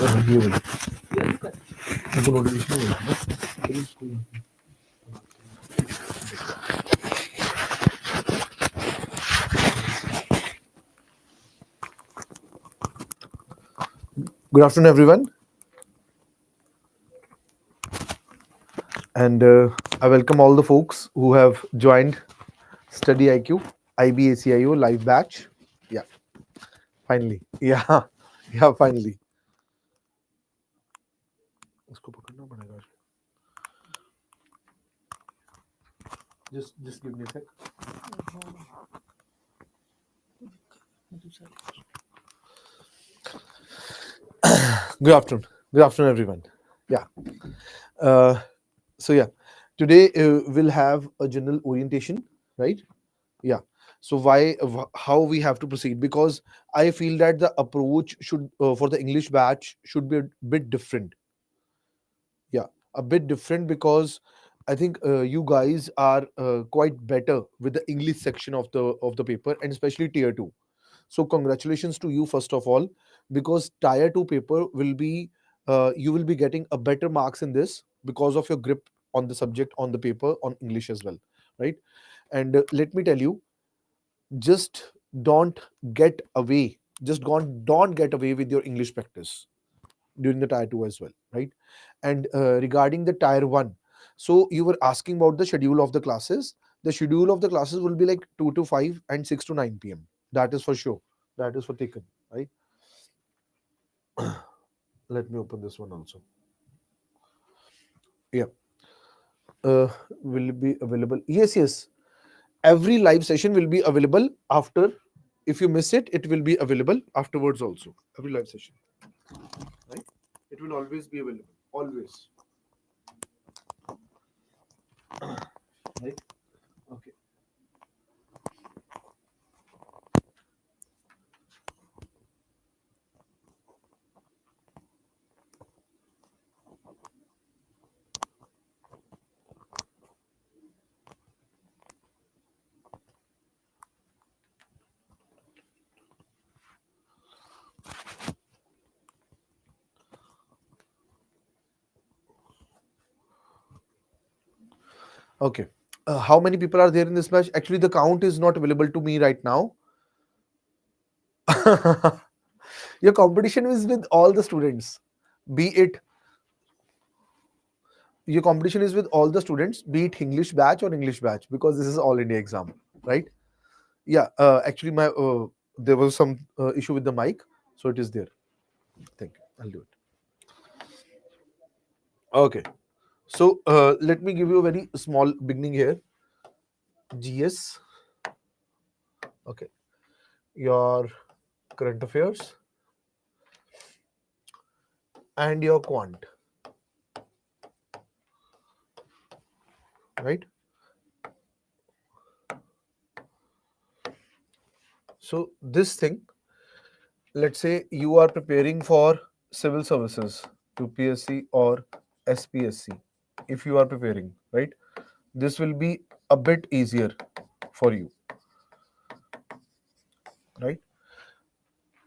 ये वाली हमको नोटिफिकेशन मिला ना फिर इसको Good afternoon, everyone, and I welcome all the folks who have joined Study IQ IB ACIO live batch. Yeah, finally. Yeah, yeah, finally. इसको पकड़ना पड़ेगा. Just give me a sec. Good afternoon, everyone. Yeah. Uh, so yeah, today we'll have a general orientation, right? Yeah. So how we have to proceed, because I feel that the approach should for the English batch should be a bit different. Yeah, a bit different, because I think you guys are quite better with the English section of the paper, and especially tier 2. So congratulations to you first of all, because tier 2 paper will be you will be getting a better marks in this because of your grip on the subject, on the paper, on English as well, right? And let me tell you, just don't get away, don't get away with your English practice during the tier 2 as well, right? And regarding the tier 1, so you were asking about the schedule of the classes. The schedule of the classes will be like 2 to 5 and 6 to 9 p.m. That is for sure, that is for taken, right? Let me open this one also. Yeah. Will it be available? Yes, every live session will be available after. If you miss it, it will be available afterwards also. Every live session, right? It will always be available, always. Right? Okay. Okay. How many people are there in this batch? Actually, the count is not available to me right now. Your competition is with all the students, be it your competition is with all the students, be it English batch or English batch, because this is all India exam, right? Yeah. Actually, my there was some issue with the mic, so it is there. Thank you. I'll do it. Okay. So let me give you a very small beginning here. GS. Okay. Your current affairs and your quant, right? So this thing, let's say you are preparing for civil services, UPSC or SPSC. If you are preparing, right, this will be a bit easier for you, right?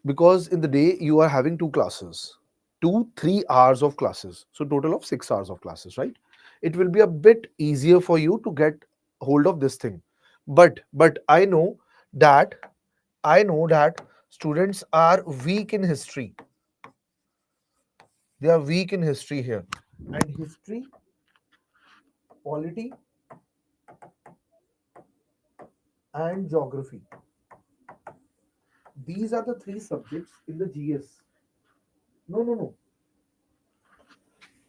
Because in the day you are having two classes, 3 hours of classes, so total of 6 hours of classes, right? It will be a bit easier for you to get hold of this thing. But that I know that students are weak in history. They are weak in history here. And history, polity, and geography. These are the 3 subjects in the GS. No.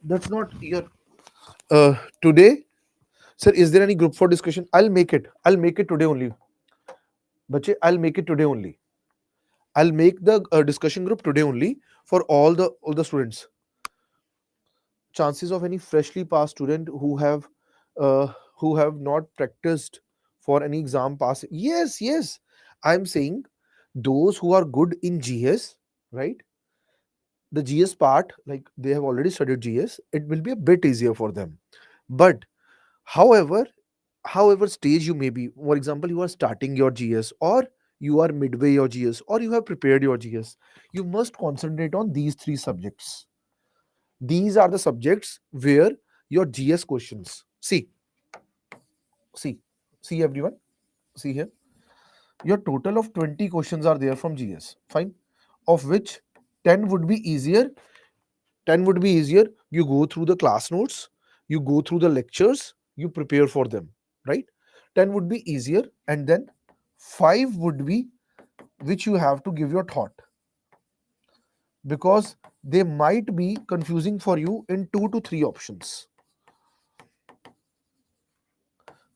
That's not your. Today, sir, is there any group for discussion? I'll make it. I'll make it today only. Bache, I'll make it today only. I'll make the discussion group today only for all the students. Chances of any freshly passed student who have not practiced for any exam pass. Yes. I'm saying those who are good in GS, right? The GS part, like they have already studied GS, it will be a bit easier for them. But however, however stage you may be, for example, you are starting your GS, or you are midway your GS, or you have prepared your GS, you must concentrate on these three subjects. These are the subjects where your GS questions. See, see everyone, see here. Your total of 20 questions are there from GS. Fine. Of which 10 would be easier. 10 would be easier. You go through the class notes, you go through the lectures, you prepare for them, right? 10 would be easier, and then 5 would be which you have to give your thought, because they might be confusing for you in 2 to 3 options.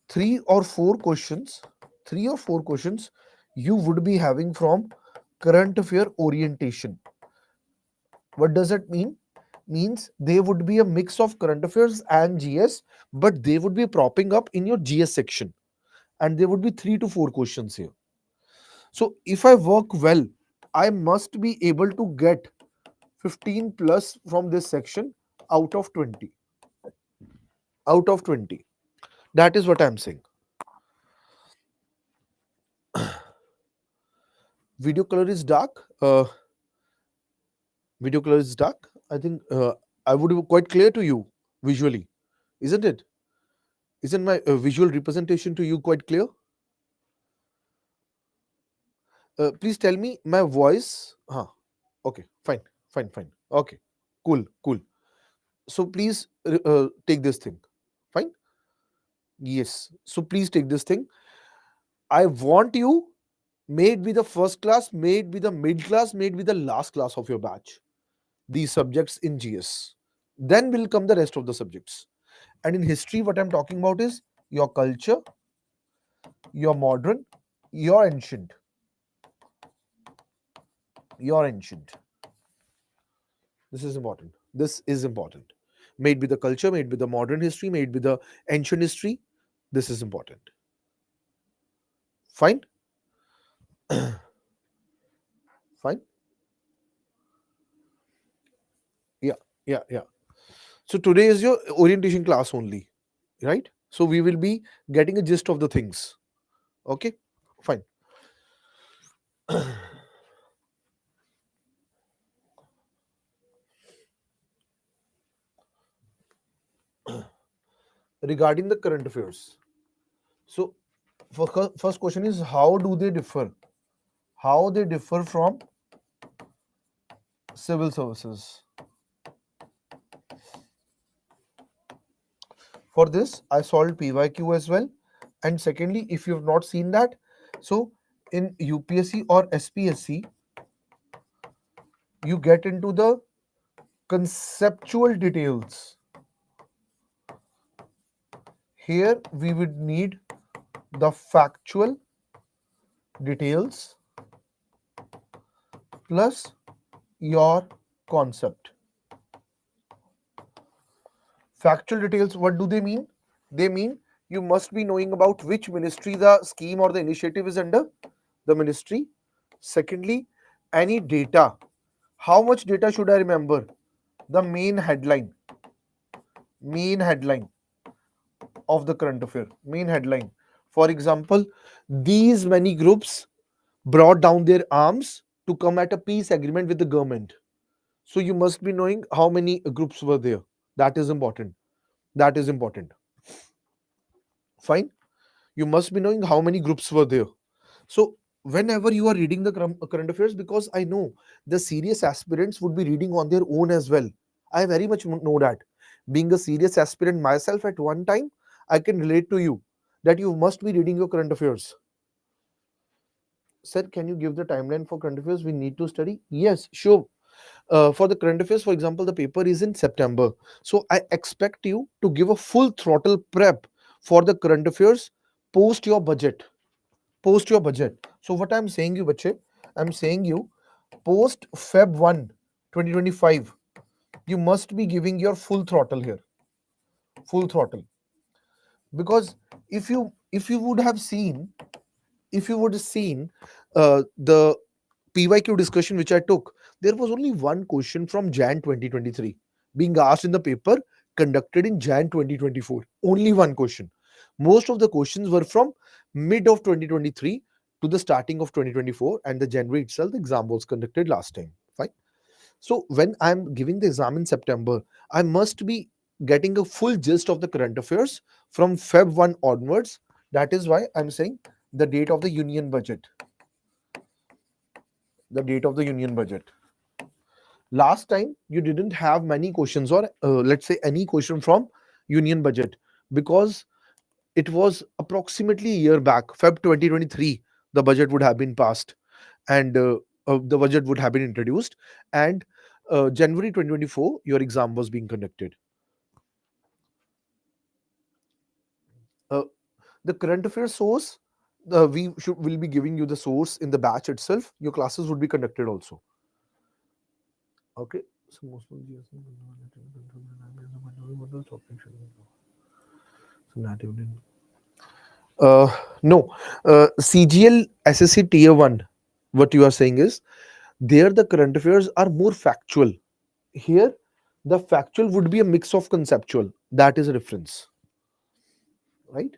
3 or 4 questions, 3 or 4 questions you would be having from current affair orientation. What does it mean? Means they would be a mix of current affairs and GS, but they would be propping up in your GS section, and there would be 3 to 4 questions here. So if I work well, I must be able to get 15 plus from this section out of 20. Out of 20. That is what I'm saying. Video color is dark. Video color is dark. I think I would be quite clear to you visually, isn't it? Isn't my visual representation to you quite clear? Please tell me my voice. Huh. Okay, fine, fine, fine. Okay, cool, cool. So please take this thing. Fine. Yes. So please take this thing. I want you, may it be the first class, may it be the mid class, may it be the last class of your batch, these subjects in GS. Then will come the rest of the subjects. And in history, what I'm talking about is your culture, your modern, your ancient. Your ancient. This is important. This is important. May it be the culture, may it be the modern history, may it be the ancient history. This is important. Fine? Fine? Yeah, yeah, yeah. So today is your orientation class only, right? So we will be getting a gist of the things. Okay? Fine. Regarding the current affairs. So first question is, how do they differ? How they differ from civil services? For this, I solved PYQ as well. And secondly, if you have not seen that, so in UPSC or SPSC, you get into the conceptual details. Here we would need the factual details plus your concept. Factual details, what do they mean? They mean you must be knowing about which ministry the scheme or the initiative is under, the ministry. Secondly, any data. How much data should I remember? The main headline of the current affair, main headline. For example, these many groups brought down their arms to come at a peace agreement with the government. So you must be knowing how many groups were there. That is important. That is important. Fine. You must be knowing how many groups were there. So whenever you are reading the current affairs, because I know the serious aspirants would be reading on their own as well. I very much know that. Being a serious aspirant myself at one time, I can relate to you that you must be reading your current affairs. Sir, can you give the timeline for current affairs we need to study? Yes, sure. For the current affairs, for example, the paper is in September. So I expect you to give a full throttle prep for the current affairs post your budget. Post your budget. So what I'm saying you, bache, I'm saying you post Feb 1, 2025, you must be giving your full throttle here. Full throttle. Because if you would have seen, the PYQ discussion which I took, there was only one question from Jan 2023 being asked in the paper conducted in Jan 2024. Only one question. Most of the questions were from mid of 2023 to the starting of 2024, and the January itself the exam was conducted last time. Fine. So when I'm giving the exam in September, I must be getting a full gist of the current affairs from Feb 1 onwards. That is why I'm saying the date of the union budget. The date of the union budget. Last time you didn't have many questions, or let's say any question from union budget, because it was approximately a year back, Feb 2023, the budget would have been passed, and the budget would have been introduced, and January 2024 your exam was being conducted. uh, the current affairs source, will be giving you the source in the batch itself. Your classes would be conducted also. Okay. So most of the no, CGL SSC tier 1, what you are saying is there the current affairs are more factual. Here the factual would be a mix of conceptual. That is a difference, right?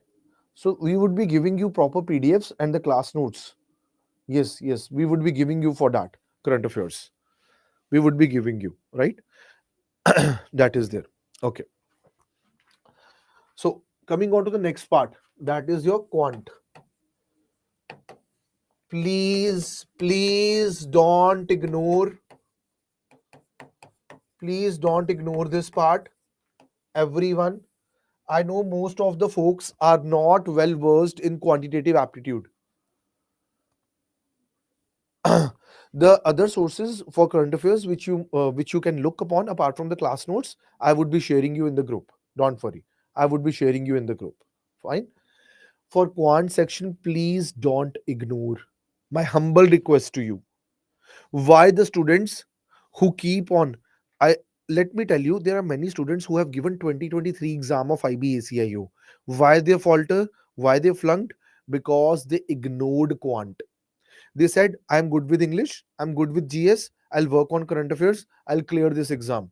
So we would be giving you proper PDFs and the class notes. Yes, yes, we would be giving you for that current affairs. We would be giving you, right? That is there. Okay. So coming on to the next part, that is your quant. Please don't ignore. Please don't ignore this part, everyone. I know most of the folks are not well versed in quantitative aptitude. The other sources for current affairs which you can look upon apart from the class notes, I would be sharing you in the group. Don't worry, I would be sharing you in the group. Fine. For quant section, please don't ignore. My humble request to you. Why the students who keep on, I let me tell you, there are many students who have given 2023 exam of IB ACIO. Why they falter? Why they flunked? Because they ignored quant. They said, I'm good with English, I'm good with GS, I'll work on current affairs, I'll clear this exam.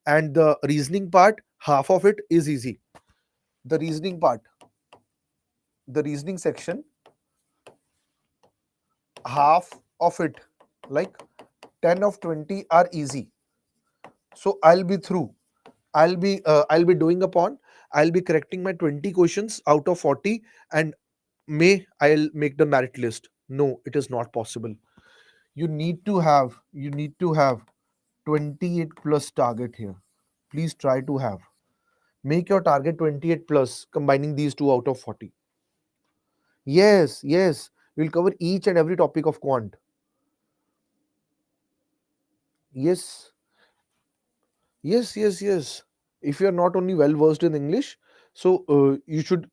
And the reasoning part, half of it is easy. The reasoning part, the reasoning section, half of it, like 10 of 20 are easy. So I'll be through. I'll be doing upon, I'll be correcting my 20 questions out of 40, and I'll make the merit list. No, it is not possible. You need to have 28 plus target here. Please try to have. Make your target 28 plus, combining these two out of 40. Yes, yes. We'll cover each and every topic of quant. Yes, yes, yes, yes. If you're not only well versed in English, so you should,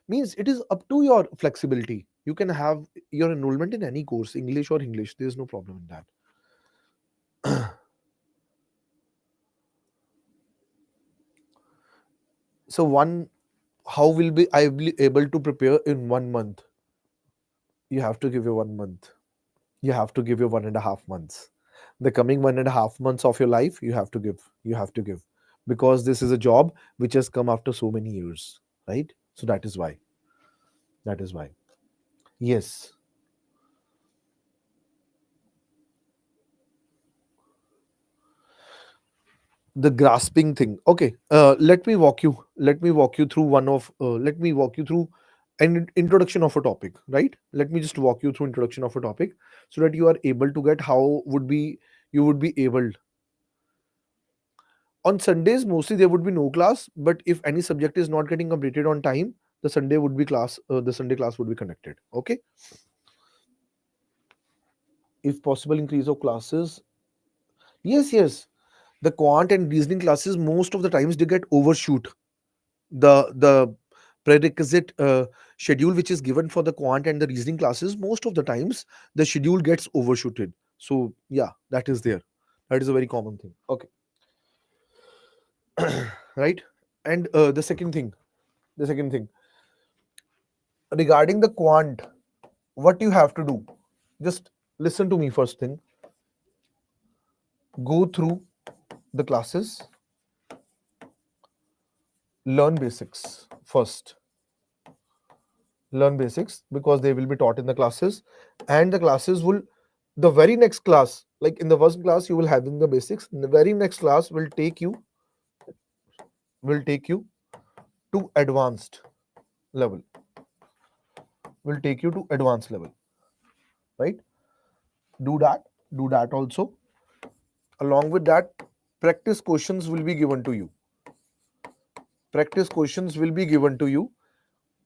means it is up to your flexibility. You can have your enrollment in any course, English or English. There's no problem in that. So how will be I be able to prepare in 1 month? You have to give you 1 month. You have to give you 1.5 months. The coming 1.5 months of your life, you have to give. You have to give, because this is a job which has come after so many years, right? So that is why. That is why. Yes. The grasping thing. Okay. Let me walk you through let me walk you through an introduction of a topic, right? Let me just walk you through introduction of a topic so that you are able to get how would be you would be able. On Sundays mostly there would be no class, but if any subject is not getting completed on time, the Sunday class would be conducted. Okay. If possible, increase of classes. Yes, yes. The quant and reasoning classes most of the times they get overshoot. The prerequisite schedule which is given for the quant and the reasoning classes, most of the times the schedule gets overshooted. So yeah, that is there. That is a very common thing. Okay. Right. And the second thing regarding the quant, what you have to do, just listen to me. First thing, go through the classes, learn basics first. learn basics, because they will be taught in the classes, and the classes will, the very next class, like in the first class you will having the basics, the very next class will take you to advanced level, will take you to advanced level, right? Do that also. Along with that, practice questions will be given to you. Practice questions will be given to you.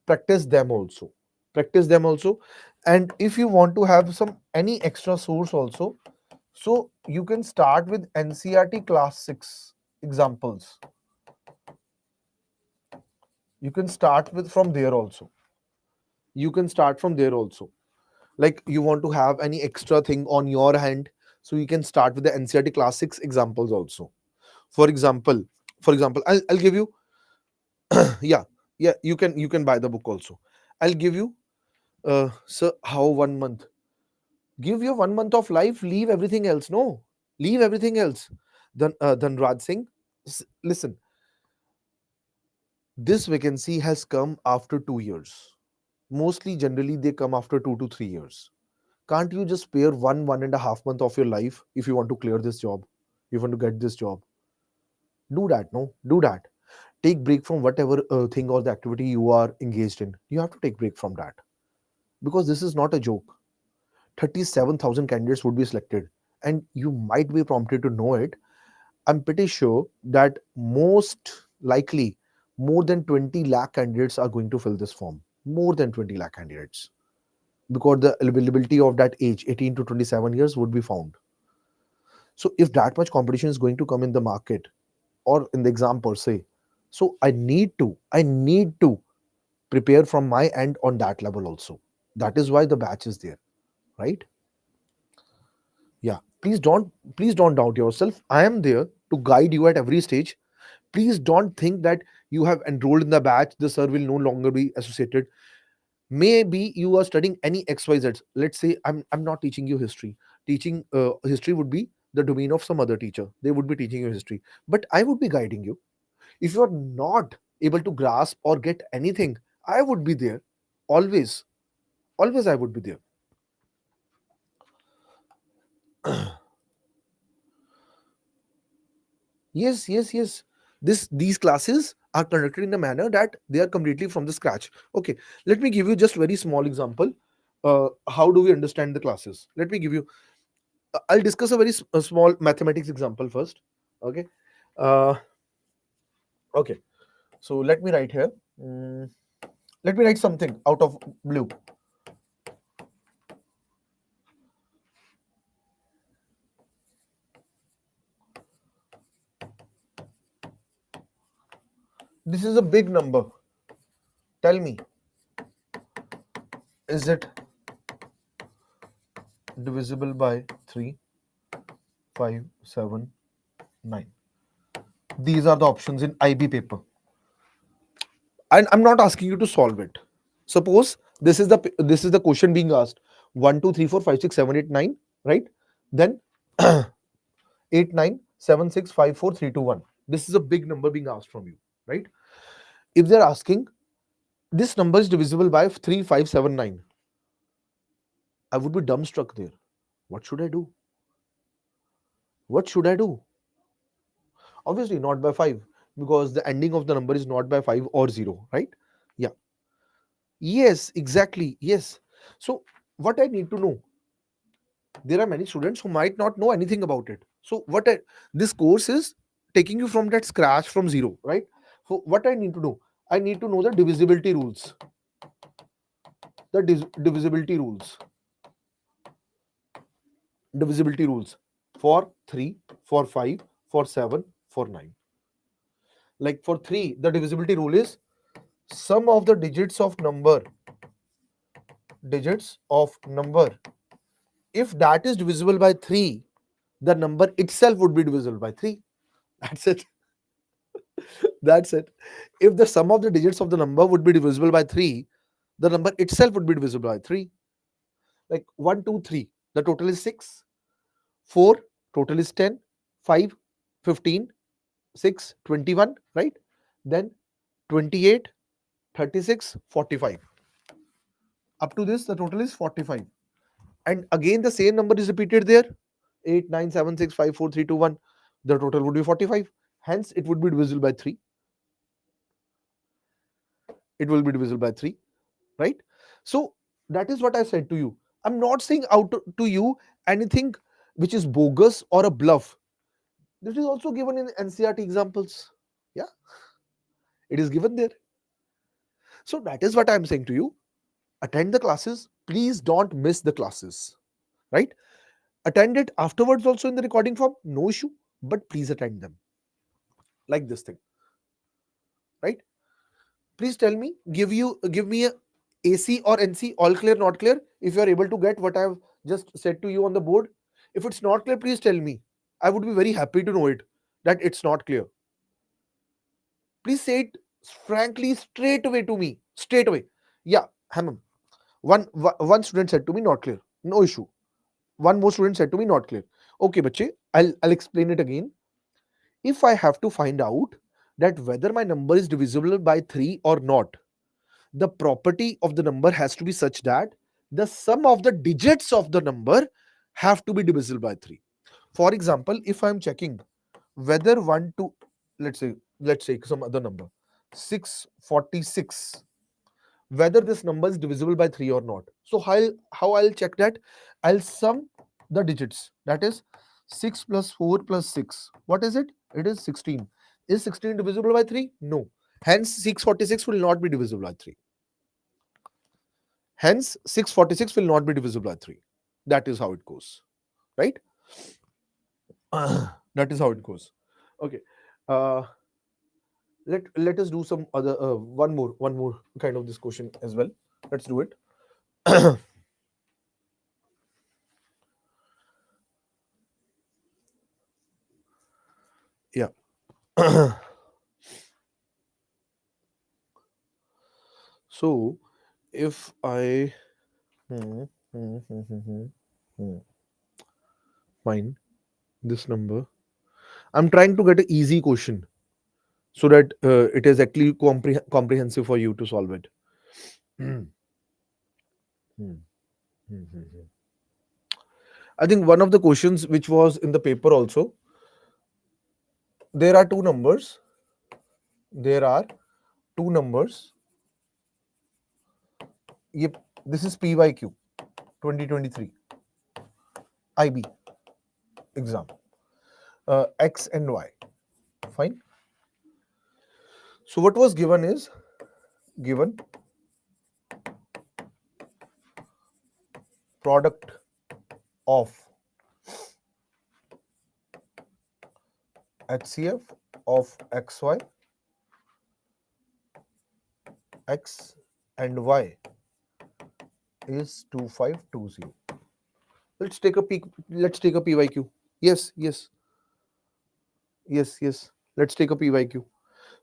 Practice them also. Practice them also. And if you want to have some any extra source also, so you can start with NCRT class 6 examples. You can start with from there also. You can start from there also. Like you want to have any extra thing on your hand, so you can start with the NCRT class 6 examples also. For example, I'll give you yeah, yeah, you can buy the book also. I'll give you so how 1 month, give your 1 month of life, leave everything else. No, leave everything else. Then Raj Singh, listen, this vacancy has come after 2 years. Mostly, generally, they come after 2 to 3 years. Can't you just spare 1.5 month of your life if you want to clear this job? You want to get this job? Do that. No, do that. Take break from whatever thing or the activity you are engaged in. You have to take break from that, because this is not a joke. 37,000 candidates would be selected, and you might be prompted to know it. I'm pretty sure that most likely more than 20 lakh candidates are going to fill this form. More than 20 lakh candidates, because the availability of that age 18 to 27 years would be found. So if that much competition is going to come in the market or in the exam per se, so I need to prepare from my end on that level also. That is why the batch is there, right? Yeah, please don't doubt yourself. I am there to guide you at every stage. Please don't think that you have enrolled in the batch, the sir will no longer be associated. Maybe you are studying any XYZ. Let's say I'm not teaching you history. Teaching history would be the domain of some other teacher. They would be teaching you history, but I would be guiding you. If you're not able to grasp or get anything, I would be there. Always, always I would be there. Yes, yes, yes. These classes are conducted in a manner that they are completely from the scratch. Okay, let me give you just very small example. How do we understand the classes? Let me give you. I'll discuss a very small mathematics example first. Okay. Uh, okay. So let me write here. Mm, let me write something out of blue. This is a big number. Tell me, is it divisible by 3, 5, 7, 9? These are the options in IB paper. And I'm not asking you to solve it. Suppose this is the question being asked: 1, 2, 3, 4, 5, 6, 7, 8, 9, right? Then 8, 9, 7, 6, 5, 4, 3, 2, 1. This is a big number being asked from you, right? If they're asking this number is divisible by 3, 5, 7, 9, I would be dumbstruck there. What should I do? What should I do? Obviously not by 5, because the ending of the number is not by 5 or 0, right? Yeah. Yes, exactly. Yes. So what I need to know, there are many students who might not know anything about it. So this course is taking you from that scratch, from zero, right? So what I need to know, I need to know the divisibility rules. Divisibility rules. Divisibility rules for 3, for 5, for 7, for 9. Like for 3, the divisibility rule is sum of the digits of number. If that is divisible by 3, the number itself would be divisible by 3. That's it. That's it. If the sum of the digits of the number would be divisible by 3, the number itself would be divisible by 3. Like 1, 2, 3. The total is 6. 4, total is 10. 5, 15. 6, 21, right? Then 28, 36, 45. Up to this, the total is 45. And again, the same number is repeated there, 8, 9, 7, 6, 5, 4, 3, 2, 1. The total would be 45. Hence, it would be divisible by 3. It will be divisible by 3, right? So that is what I said to you. I'm not saying out to you anything which is bogus or a bluff. This is also given in NCRT examples. Yeah, it is given there. So that is what I'm saying to you. Attend the classes. Please don't miss the classes, right? Attend it afterwards also in the recording form, no issue, but please attend them. Like this thing, right? Please tell me, give me a AC or NC, all clear, not clear, if you are able to get what I've just said to you on the board. If it's not clear, please tell me. I would be very happy to know it, that it's not clear. Please say it frankly, straight away to me. Straight away. Yeah, Hamam. One student said to me, not clear. No issue. One more student said to me, not clear. Okay, bache, I'll explain it again. If I have to find out that whether my number is divisible by 3 or not, the property of the number has to be such that the sum of the digits of the number have to be divisible by 3. For example, if I'm checking whether 1 to, let's say some other number, 646, whether this number is divisible by 3 or not. So how I'll check that? I'll sum the digits. That is 6 plus 4 plus 6. What is it? It is 16. Is 16 divisible by 3? No. Hence 646 will not be divisible by 3. Hence 646 will not be divisible by 3. That is how it goes, right? That is how it goes. Okay. Uh, let us do some other one more kind of this question as well. Let's do it. Yeah. So if I find this number, I'm trying to get an easy question so that it is actually comprehensive for you to solve it. I think one of the questions which was in the paper also, there are two numbers. There are two numbers. Yep, this is PYQ 2023 IB exam. X and Y. Fine. So what was given is given product of HCF of XY, X and Y is 2520. Let's take a peek. Let's take a PYQ. Yes. Let's take a PYQ.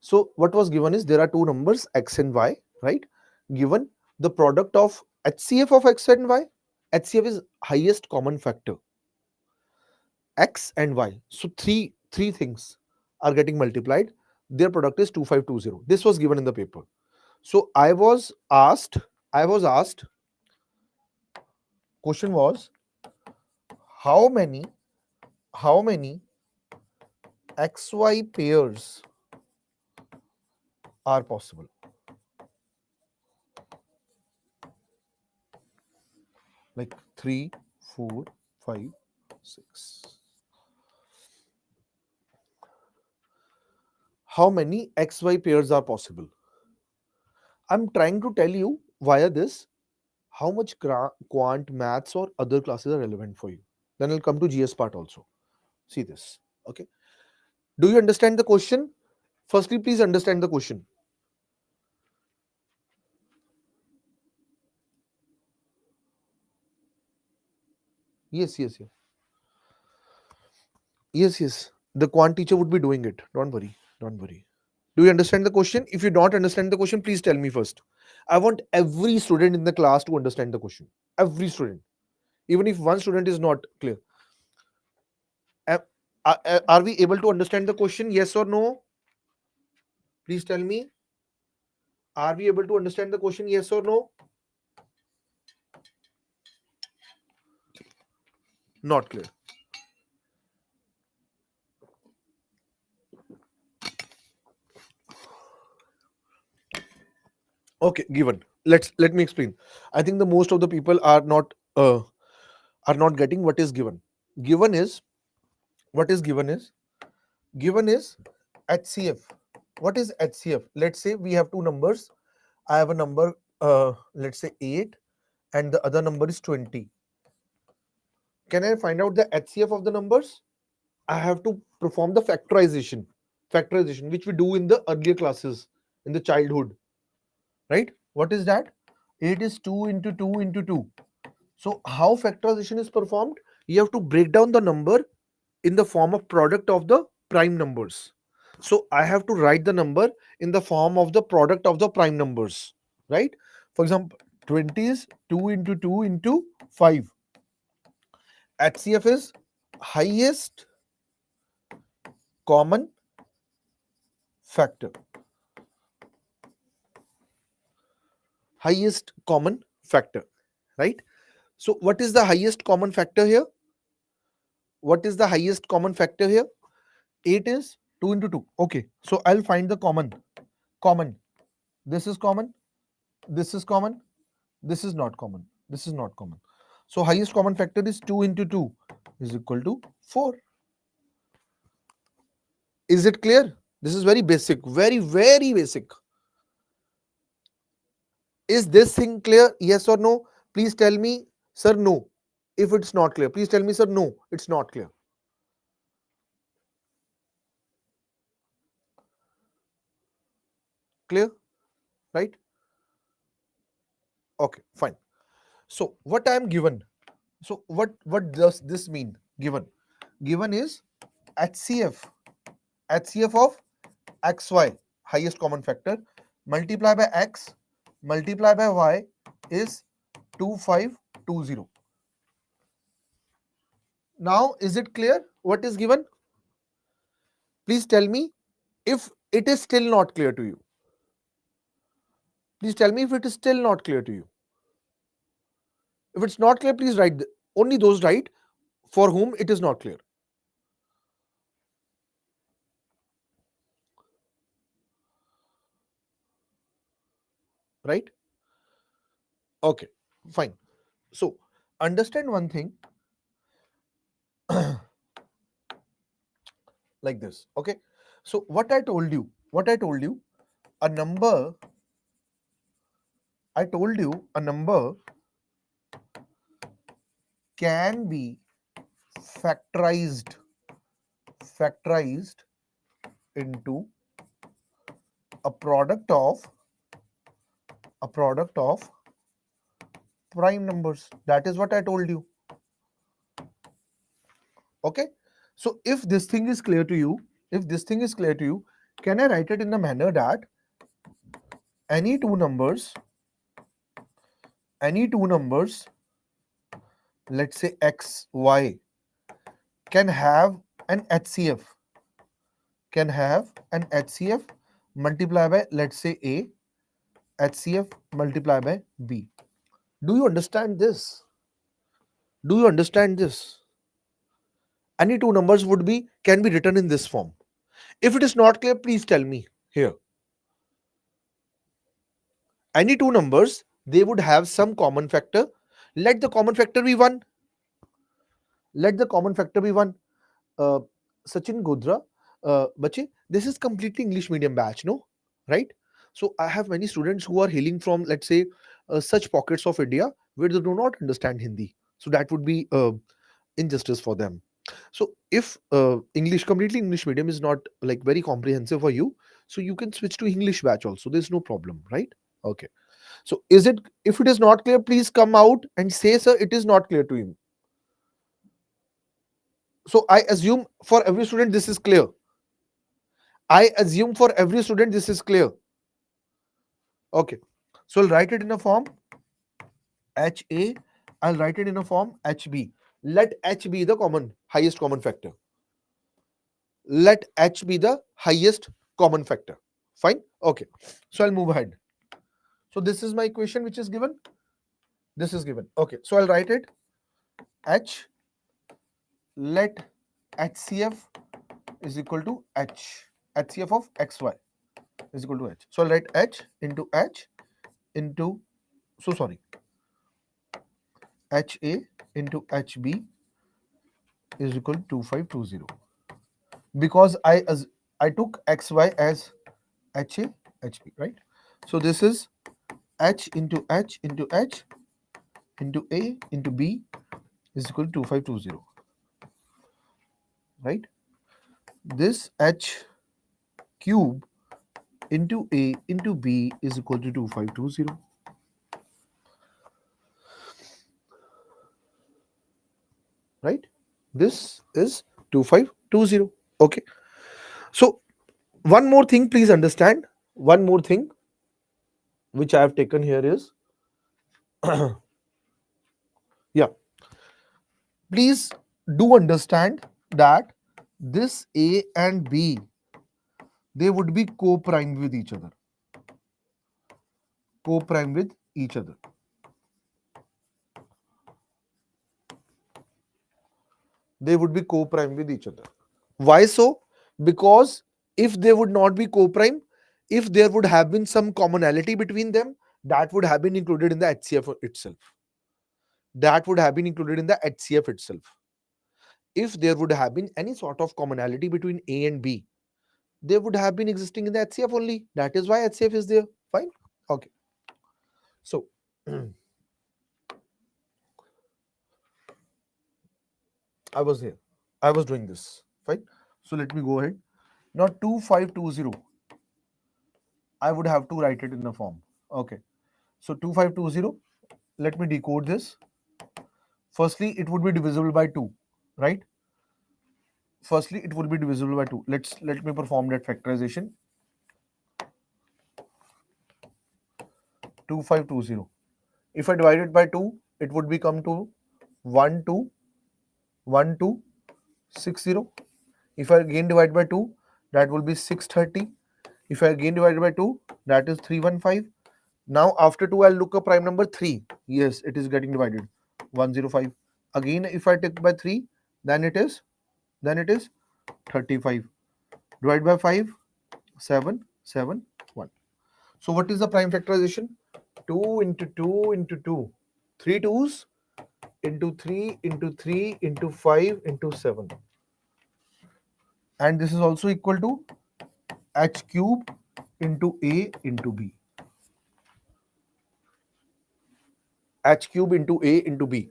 So what was given is there are two numbers X and Y, right? Given the product of HCF of X and Y. HCF is highest common factor. X and Y. So three things are getting multiplied. Their product is 2520. This was given in the paper. So I was asked, question was, how many XY pairs are possible? Like 3, 4, 5, 6. How many XY pairs are possible? I'm trying to tell you via this how much quant, maths or other classes are relevant for you. Then I'll come to GS part also. See this. Okay. Do you understand the question? Firstly, please understand the question. Yes. The quant teacher would be doing it. Don't worry. Do you understand the question? If you don't understand the question, please tell me first. I want every student in the class to understand the question. Every student. Even if one student is not clear. Are we able to understand the question? Yes or no? Please tell me. Are we able to understand the question? Yes or no? Not clear. Okay, given. Let me explain. I think the most of the people are not getting what is given. Given is what is given is given is HCF. What is HCF? Let's say we have two numbers. I have a number, let's say 8, and the other number is 20. Can I find out the HCF of the numbers? I have to perform the factorization, which we do in the earlier classes in the childhood, right? What is that? 8 is 2 into 2 into 2. So how factorization is performed? You have to break down the number in the form of product of the prime numbers. So I have to write the number in the form of the product of the prime numbers, right? For example, 20 is 2 into 2 into 5. HCF is highest common factor. Highest common factor, right? So what is the highest common factor here? What is the highest common factor here? 8 is 2 into 2. Okay, so I'll find the common. This is common, this is common, this is not common, this is not common. So highest common factor is 2 into 2 is equal to 4. Is it clear? This is very basic, very basic. Is this thing clear? Yes or no? Please tell me, sir, no. If it's not clear, please tell me, sir, no, it's not clear. Clear? Right? Okay, fine. So what I am given? So what does this mean? Given is HCF of xy, highest common factor, multiply by x multiply by y is 2520. Now is it clear what is given? Please tell me if it is still not clear to you. Please tell me if it is still not clear to you. If it's not clear, please write only those write for whom it is not clear. Right? Okay, fine. So understand one thing like this. Okay. So what I told you, a number, I told you a number can be factorized into a product of prime numbers. That is what I told you. Okay. So if this thing is clear to you, can I write it in a manner that any two numbers, let's say x, y, can have an HCF, multiply by, let's say, A, HCF multiply by B. Do you understand this? Any two numbers can be written in this form. If it is not clear, please tell me here. Any two numbers, they would have some common factor. Let the common factor be 1. Uh, Sachin Godra, bache, this is completely English medium batch, no? Right? So I have many students who are hailing from, let's say, such pockets of India where they do not understand Hindi. So that would be injustice for them. So if completely English medium is not like very comprehensive for you, so you can switch to English batch also. There's no problem, right? Okay. So if it is not clear, please come out and say, sir, it is not clear to you. So I assume for every student this is clear. Okay. So I'll write it in a form HA. I'll write it in a form HB. Let H be the highest common factor. Fine. Okay. So I'll move ahead. So this is my equation which is given. This is given. Okay. So I'll write it H let HCF is equal to H. HCF of XY is equal to H. So let H into, so sorry, HA into HB is equal to 2520, because I took XY as HA HB, right? So this is H into H into H into A into B is equal to 2520, right? This H cube into A into B is equal to 2520, right? This is 2520. Okay. So one more thing, please understand. One more thing which I have taken here is, yeah, please do understand that this A and B, they would be co-primed with each other. Co-primed with each other. They would be co-prime with each other. Why so? Because if they would not be co-prime, if there would have been some commonality between them, that would have been included in the HCF itself. That would have been included in the HCF itself. If there would have been any sort of commonality between A and B, they would have been existing in the HCF only. That is why HCF is there. Fine. Okay. So I was here. I was doing this. Fine. So let me go ahead. Now 2520, I would have to write it in the form. Okay. So 2520, let me decode this. Firstly, it would be divisible by 2, right? Firstly, it will be divisible by 2. Let me perform that factorization. 2520. If I divide it by 2, it would become to 121260. If I again divide by 2, that will be 630. If I again divide by 2, that is 315. Now after 2, I'll look up prime number 3. Yes, it is getting divided. 105. Again, if I take by 3, then it is 35. Divide by 5, 7, 7, 1. So what is the prime factorization? 2 into 2 into 2. 3 2s into 3 into 3 into 5 into 7. And this is also equal to H cube into A into B. H cube into A into B.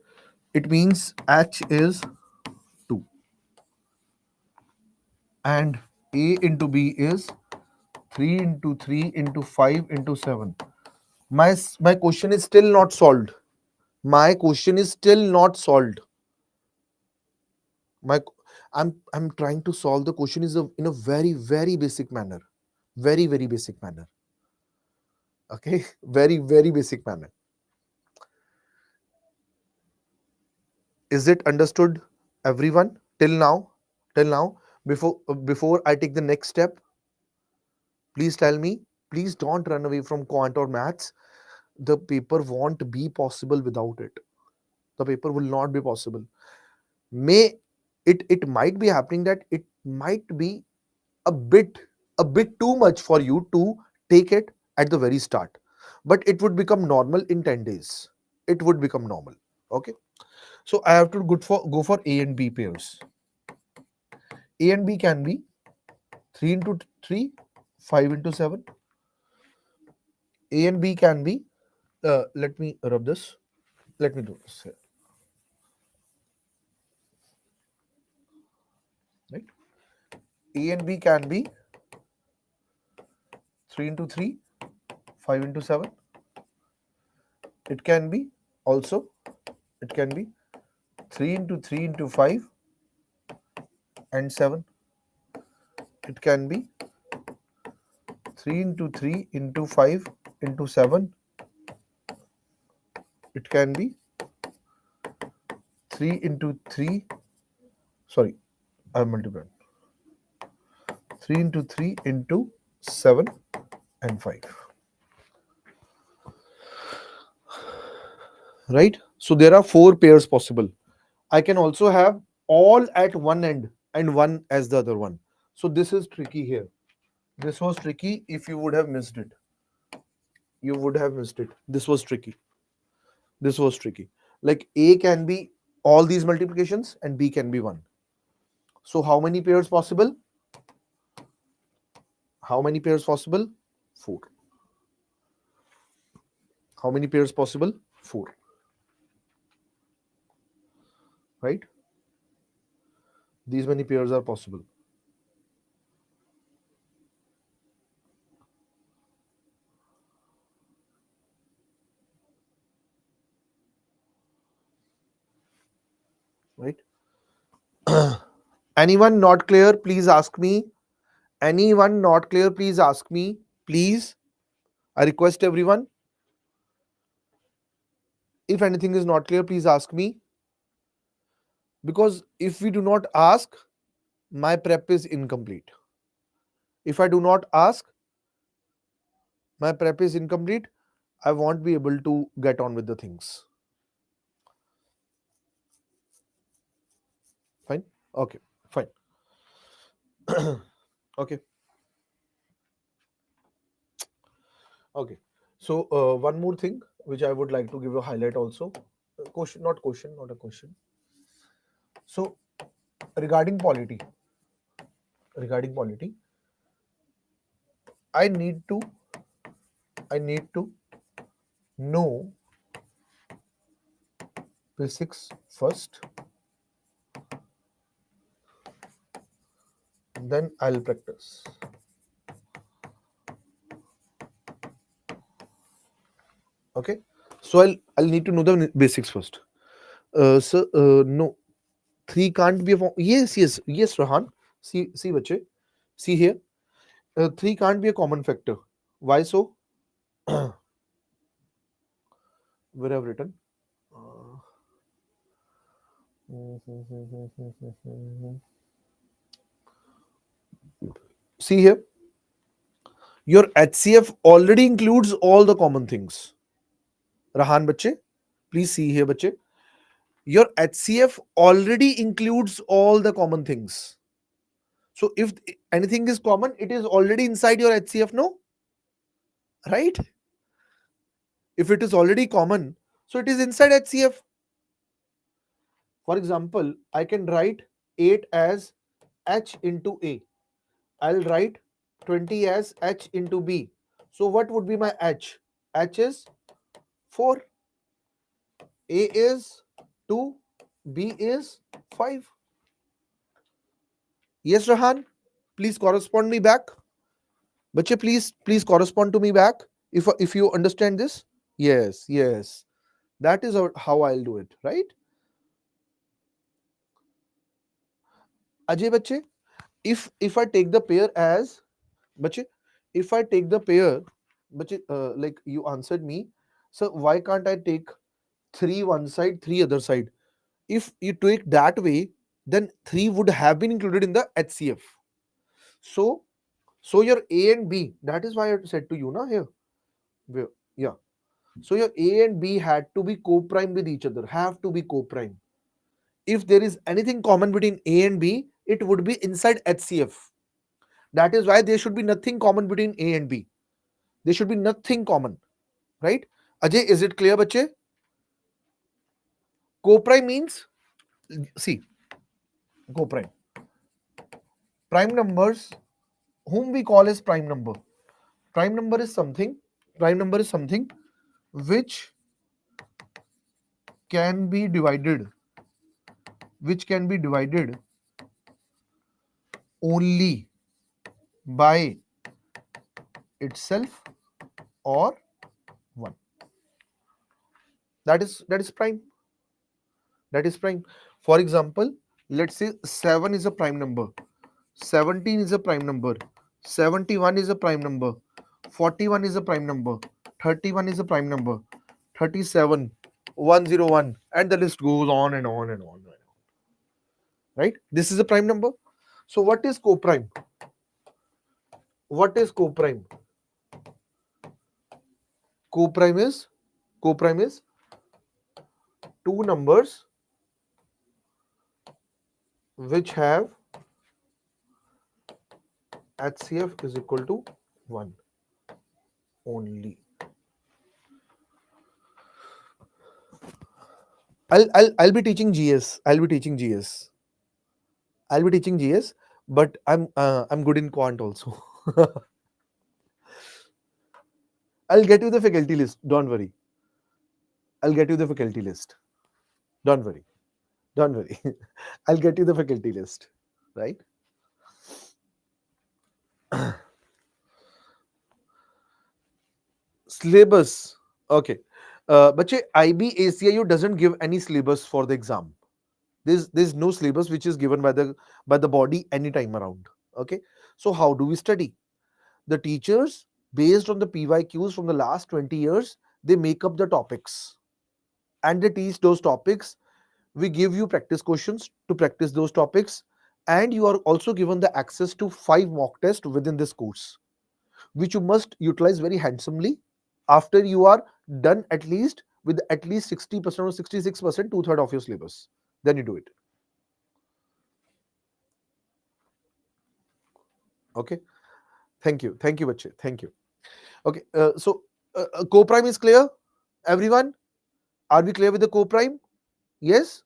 It means H is 2 and A into B is 3 into 3 into 5 into 7. My question is still not solved. My question is still not solved. My I'm trying to solve the question is in a very basic manner. Very basic manner. Okay, very basic manner. Is it understood, everyone, till now? Till now, before I take the next step, please tell me. Please don't run away from quant or maths. The paper won't be possible without it. The paper will not be possible. May it might be happening that it might be a bit too much for you to take it at the very start, but it would become normal in 10 days. It would become normal. Okay. So I have to go for A and B pairs. A and B can be 3 into 3, 5 into 7. A and B can be, let me rub this. Let me do this here. Right? A and B can be 3 into 3, 5 into 7. It can be also, it can be 3 into 3 into 5 and 7. It can be 3 into 3 into 5 into 7. It can be 3 into 3, sorry, I multiplied. 3 into 3 into 7 and 5. Right? So there are 4 pairs possible. I can also have all at one end and one as the other one. So this is tricky here. This was tricky. If you would have missed it, you would have missed it. This was tricky. This was tricky. Like A can be all these multiplications and B can be one. So how many pairs possible? How many pairs possible? 4. How many pairs possible? 4. Right? These many pairs are possible. Right? Anyone not clear, please ask me. Anyone not clear, please ask me. Please. I request everyone. If anything is not clear, please ask me. Because if we do not ask, my prep is incomplete. If I do not ask, my prep is incomplete. I won't be able to get on with the things. Fine? Okay, fine. Okay. Okay. So one more thing which I would like to give a highlight also. Question, not a question. So regarding polity, I need to know basics first, then I'll practice. Okay. So I'll need to know the basics first. So no, 3 can't be a form. Yes, Rahan. See, bache. See here. 3 can't be a common factor. Why so? Where I've written. See here. Your HCF already includes all the common things. Rahan bache, please see here bache. Your HCF already includes all the common things. So if anything is common, it is already inside your HCF, no? Right? If it is already common, so it is inside HCF. For example, I can write 8 as H into A. I'll write 20 as H into B. So what would be my H? H is 4. A is 2. B is 5. Yes, Rahan? Please correspond me back. Bache, please correspond to me back. If you understand this. Yes. That is how I'll do it, right? Ajay bache, if I take the pair as bache, if I take the pair, bache, like you answered me, so why can't I take 3 one side, 3 other side? If you take that way, then 3 would have been included in the HCF. So your A and B, that is why I said to you now here. Yeah. So your A and B had to be co-prime with each other, have to be co-prime. If there is anything common between A and B, it would be inside HCF. That is why there should be nothing common between A and B. There should be nothing common. Right? Ajay, is it clear, bache? Co-prime means, see, co-prime. Prime numbers, whom we call as prime number. Prime number is something which can be divided only by itself or 1. That is prime. For example, let's say 7 is a prime number, 17 is a prime number, 71 is a prime number, 41 is a prime number, 31 is a prime number, 37, 101, and the list goes on and on and on. Right? This is a prime number. So what is co-prime? Co-prime is two numbers which have HCF is equal to 1 only. I'll be teaching GS. I'll be teaching GS, but I'm good in quant also. I'll get you the faculty list. Don't worry. I'll get you the faculty list. Don't worry. Don't worry. I'll get you the faculty list. Right? Syllabus. Okay. But IB ACIO doesn't give any syllabus for the exam. There's no syllabus which is given by the body anytime around. Okay. So how do we study? The teachers, based on the PYQs from the last 20 years, they make up the topics and they teach those topics. We give you practice questions to practice those topics, and you are also given the access to 5 mock tests within this course, which you must utilize very handsomely after you are done at least with at least 60% or 66%, two-thirds of your syllabus. Then you do it. Okay. Thank you, bache. Thank you. Okay. Co-prime is clear. Everyone, are we clear with the co-prime? Yes.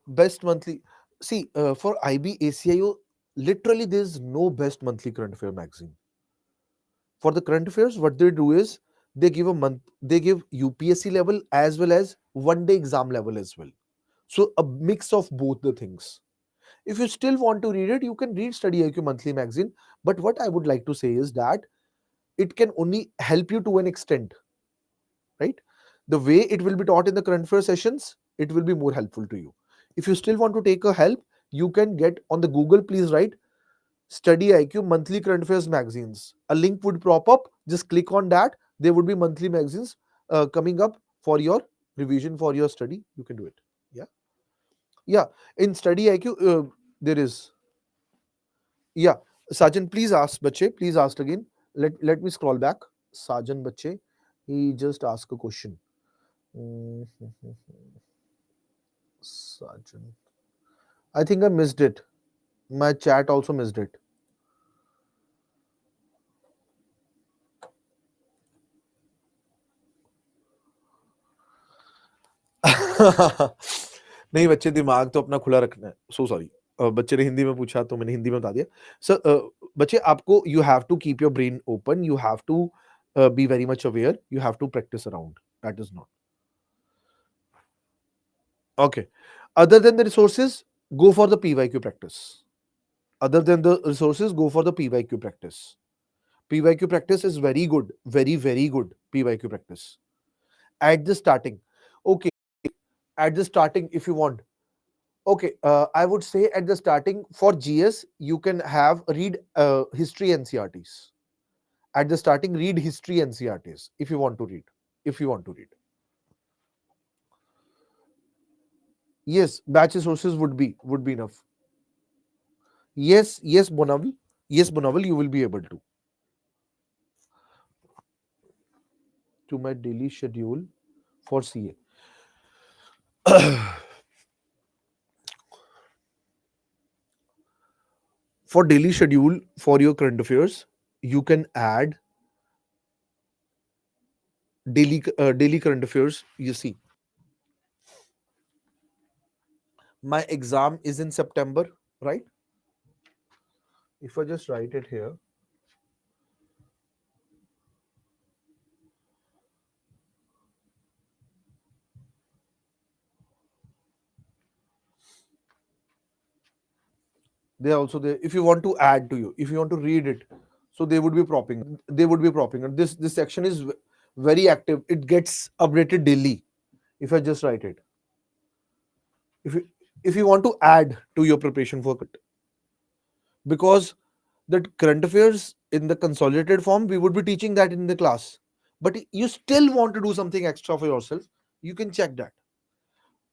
Best monthly. See, for IB ACIO, literally there's no best monthly current affair magazine. For the current affairs, what they do is they give UPSC level as well as one day exam level as well. So a mix of both the things. If you still want to read it, you can read Study IQ monthly magazine. But what I would like to say is that it can only help you to an extent, right? The way it will be taught in the current affair sessions, it will be more helpful to you. If you still want to take a help, you can get on the Google, please write Study IQ monthly current affairs magazines. A link would pop up. Just click on that. There would be monthly magazines coming up for your revision, for your study. You can do it. Yeah. Yeah. In Study IQ, there is. Yeah. Sajan, please ask Bache. Please ask again. Let me scroll back. Sajan Bache. He just asked a question. Mhm. Sajan. I think I missed it. My chat also missed it. नहीं बच्चे दिमाग तो अपना खुला रखना है so sorry बच्चे ने हिंदी में पूछा तो मैंने हिंदी में बता दिया सर बच्चे आपको you have to keep your brain open you have to be very much aware you have to practise around that is not okay other than the resources go for the pyq practice other than the resources go for the pyq practice is very good very good pyq practice at the starting okay at the starting if you want. Okay, I would say at the starting for GS, you can have read history NCRTs. At the starting, read history NCRTs if you want to read. If you want to read, yes, batch resources would be enough. Yes, Bonaval. Yes, Bonaval, you will be able to my daily schedule for CA. For daily schedule for your current affairs, you can add daily current affairs. You see, my exam is in September, right? If I just write it here, they are also there. If you want to add to you, if you want to read it, so they would be propping it. This section is very active. It gets updated daily. If I just write it, if you if you want to add to your preparation for it, because the current affairs in the consolidated form, we would be teaching that in the class. But you still want to do something extra for yourself, you can check that.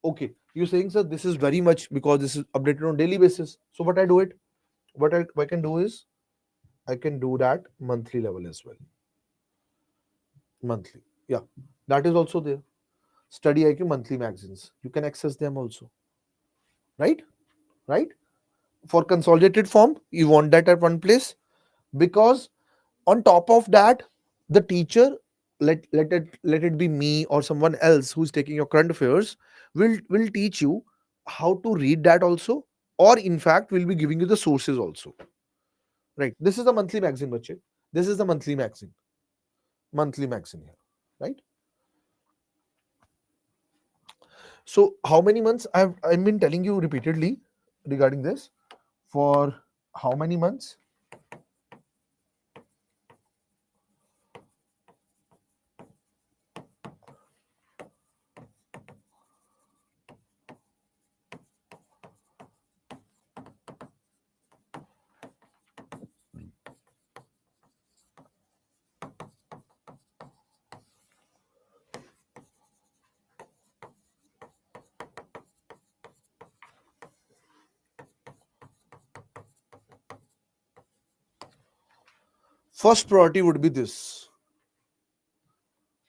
Okay, you're saying, sir, this is very much because this is updated on daily basis. So what I can do is I can do that monthly level as well. monthly. Yeah, that is also there. Study IQ monthly magazines. You can access them also. Right? Right? For consolidated form, you want that at one place, because on top of that, the teacher, let it be me or someone else who's taking your current affairs, will teach you how to read that also, or in fact will be giving you the sources also. Right? This is the monthly magazine, bache. This is the monthly magazine here. Right? So how many months I've been telling you repeatedly regarding this? For how many months? First priority would be this.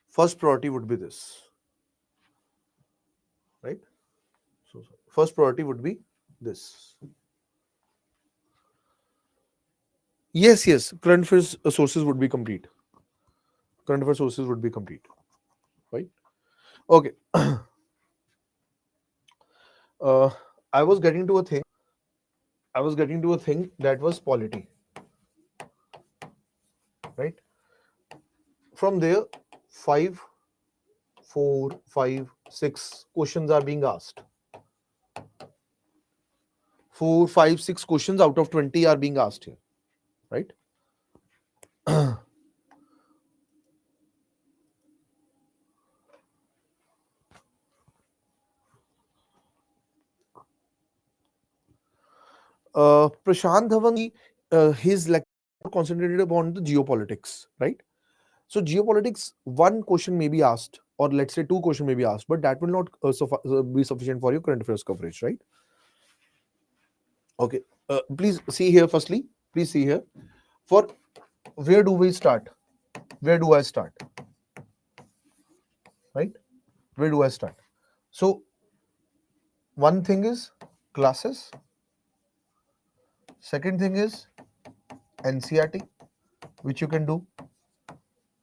First priority would be this. Right? So first priority would be this. Yes, yes. Current affairs sources would be complete. Current affairs sources would be complete. Right? Okay. Uh, I was getting to a thing. I was getting to a thing that was polity. Right? From there, five, four, five, six questions are being asked. 4, 5, 6 questions out of 20 are being asked here. Right? Prashant Dhawan, his lecture concentrated upon the geopolitics, right? So geopolitics, one question may be asked, or let's say two questions may be asked, but that will not be sufficient for your current affairs coverage, right? Okay. Please see here. Firstly, please see here. For where do we start? Where do I start? Right? Where do I start? So one thing is classes. Second thing is NCRT, which you can do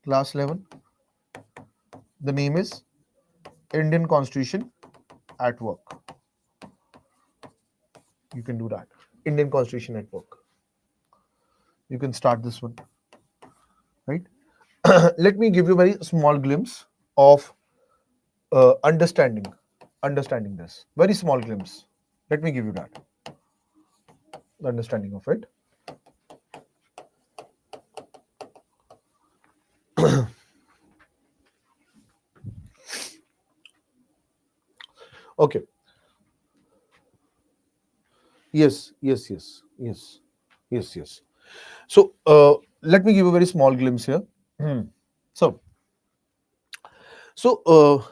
class 11. The name is Indian Constitution at Work. You can do that. Indian Constitution at Work. You can start this one, right? Let me give you a very small glimpse of understanding this. Very small glimpse. Let me give you that. The understanding of it. Okay. Yes, yes, yes, yes, yes, yes. So let me give you a very small glimpse here. So, so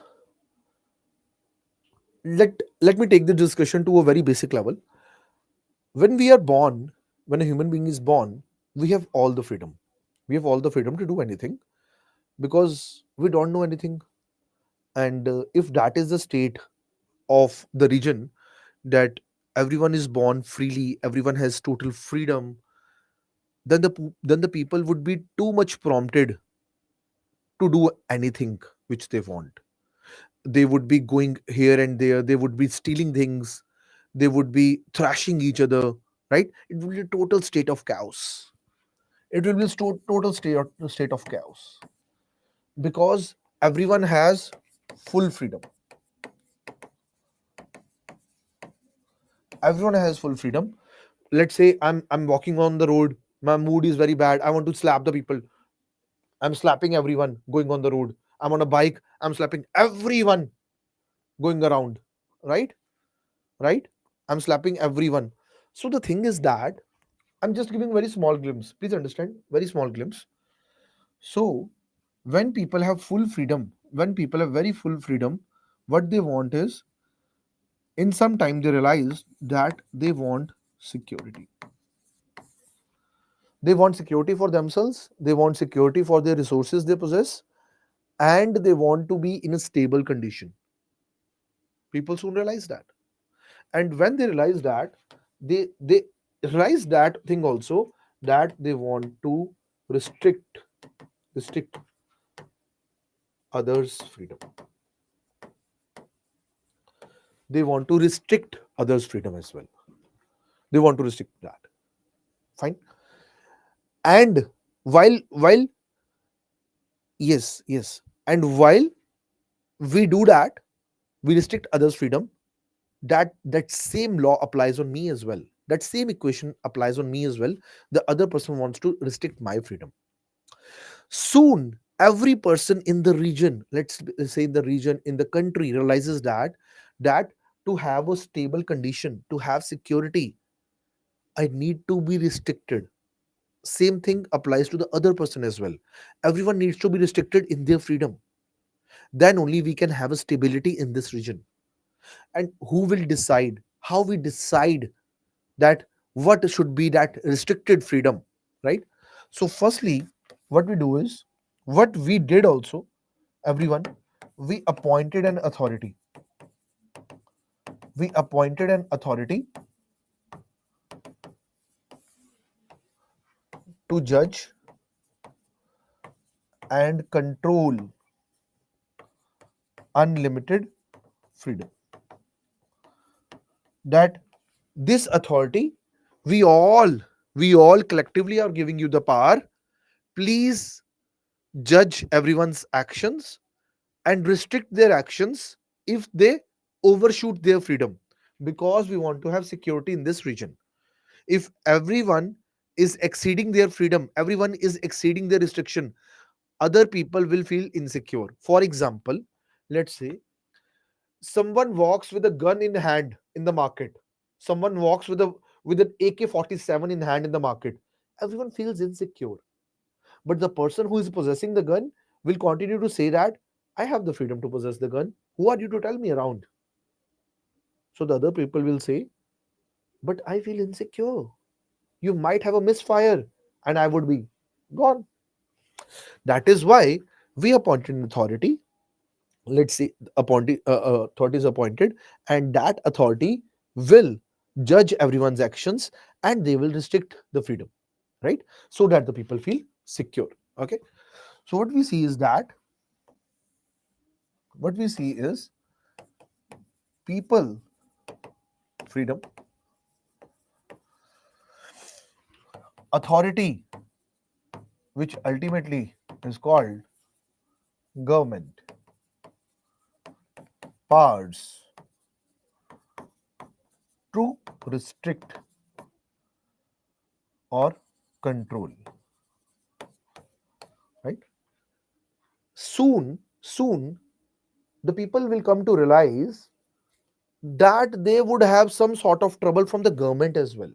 let me take the discussion to a very basic level. When we are born, when a human being is born, we have all the freedom. We have all the freedom to do anything because we don't know anything. And if that is the state of the region, that everyone is born freely, everyone has total freedom, then the people would be too much prompted to do anything which they want. They would be going here and there, they would be stealing things, they would be thrashing each other, right? It will be a total state of chaos. It will be a total state of chaos because everyone has full freedom. Everyone has full freedom. Let's say I'm walking on the road, my mood is very bad, I want to slap the people. I'm slapping everyone going on the road. I'm on a bike, I'm slapping everyone going around, right? Right? I'm slapping everyone. So the thing is that I'm just giving very small glimpse. Please understand, very small glimpse. So when people have full freedom, when people have very full freedom, what they want is, in some time they realize that they want security. They want security for themselves, they want security for their resources they possess, and they want to be in a stable condition. People soon realize that. And when they realize that, they realize that thing also, that they want to restrict restrict others' freedom. They want to restrict others' freedom as well. They want to restrict that. Fine. And while yes, yes. And while we do that, we restrict others' freedom, that same law applies on me as well. That same equation applies on me as well. The other person wants to restrict my freedom. Soon every person in the region, let's say in the region, in the country, realizes that to have a stable condition, to have security, I need to be restricted. Same thing applies to the other person as well. Everyone needs to be restricted in their freedom. Then only we can have a stability in this region. And who will decide, how we decide that what should be that restricted freedom, right? So firstly, what we do is, what we did also, everyone, we appointed an authority. We appointed an authority to judge and control unlimited freedom. That this authority, we all we all collectively are giving you the power. Please judge everyone's actions and restrict their actions if they overshoot their freedom, because we want to have security in this region. If everyone is exceeding their freedom, everyone is exceeding their restriction, other people will feel insecure. For example, let's say someone walks with a gun in hand in the market. Someone walks with an AK-47 in hand in the market. Everyone feels insecure. But the person who is possessing the gun will continue to say that I have the freedom to possess the gun. Who are you to tell me around? So the other people will say, but I feel insecure. You might have a misfire and I would be gone. That is why we appointed an authority. Let's say authority is appointed, and that authority will judge everyone's actions, and they will restrict the freedom, right? So that the people feel secure. Okay. So what we see is people freedom, authority, which ultimately is called government, powers to restrict or control, right? Soon the people will come to realize that they would have some sort of trouble from the government as well,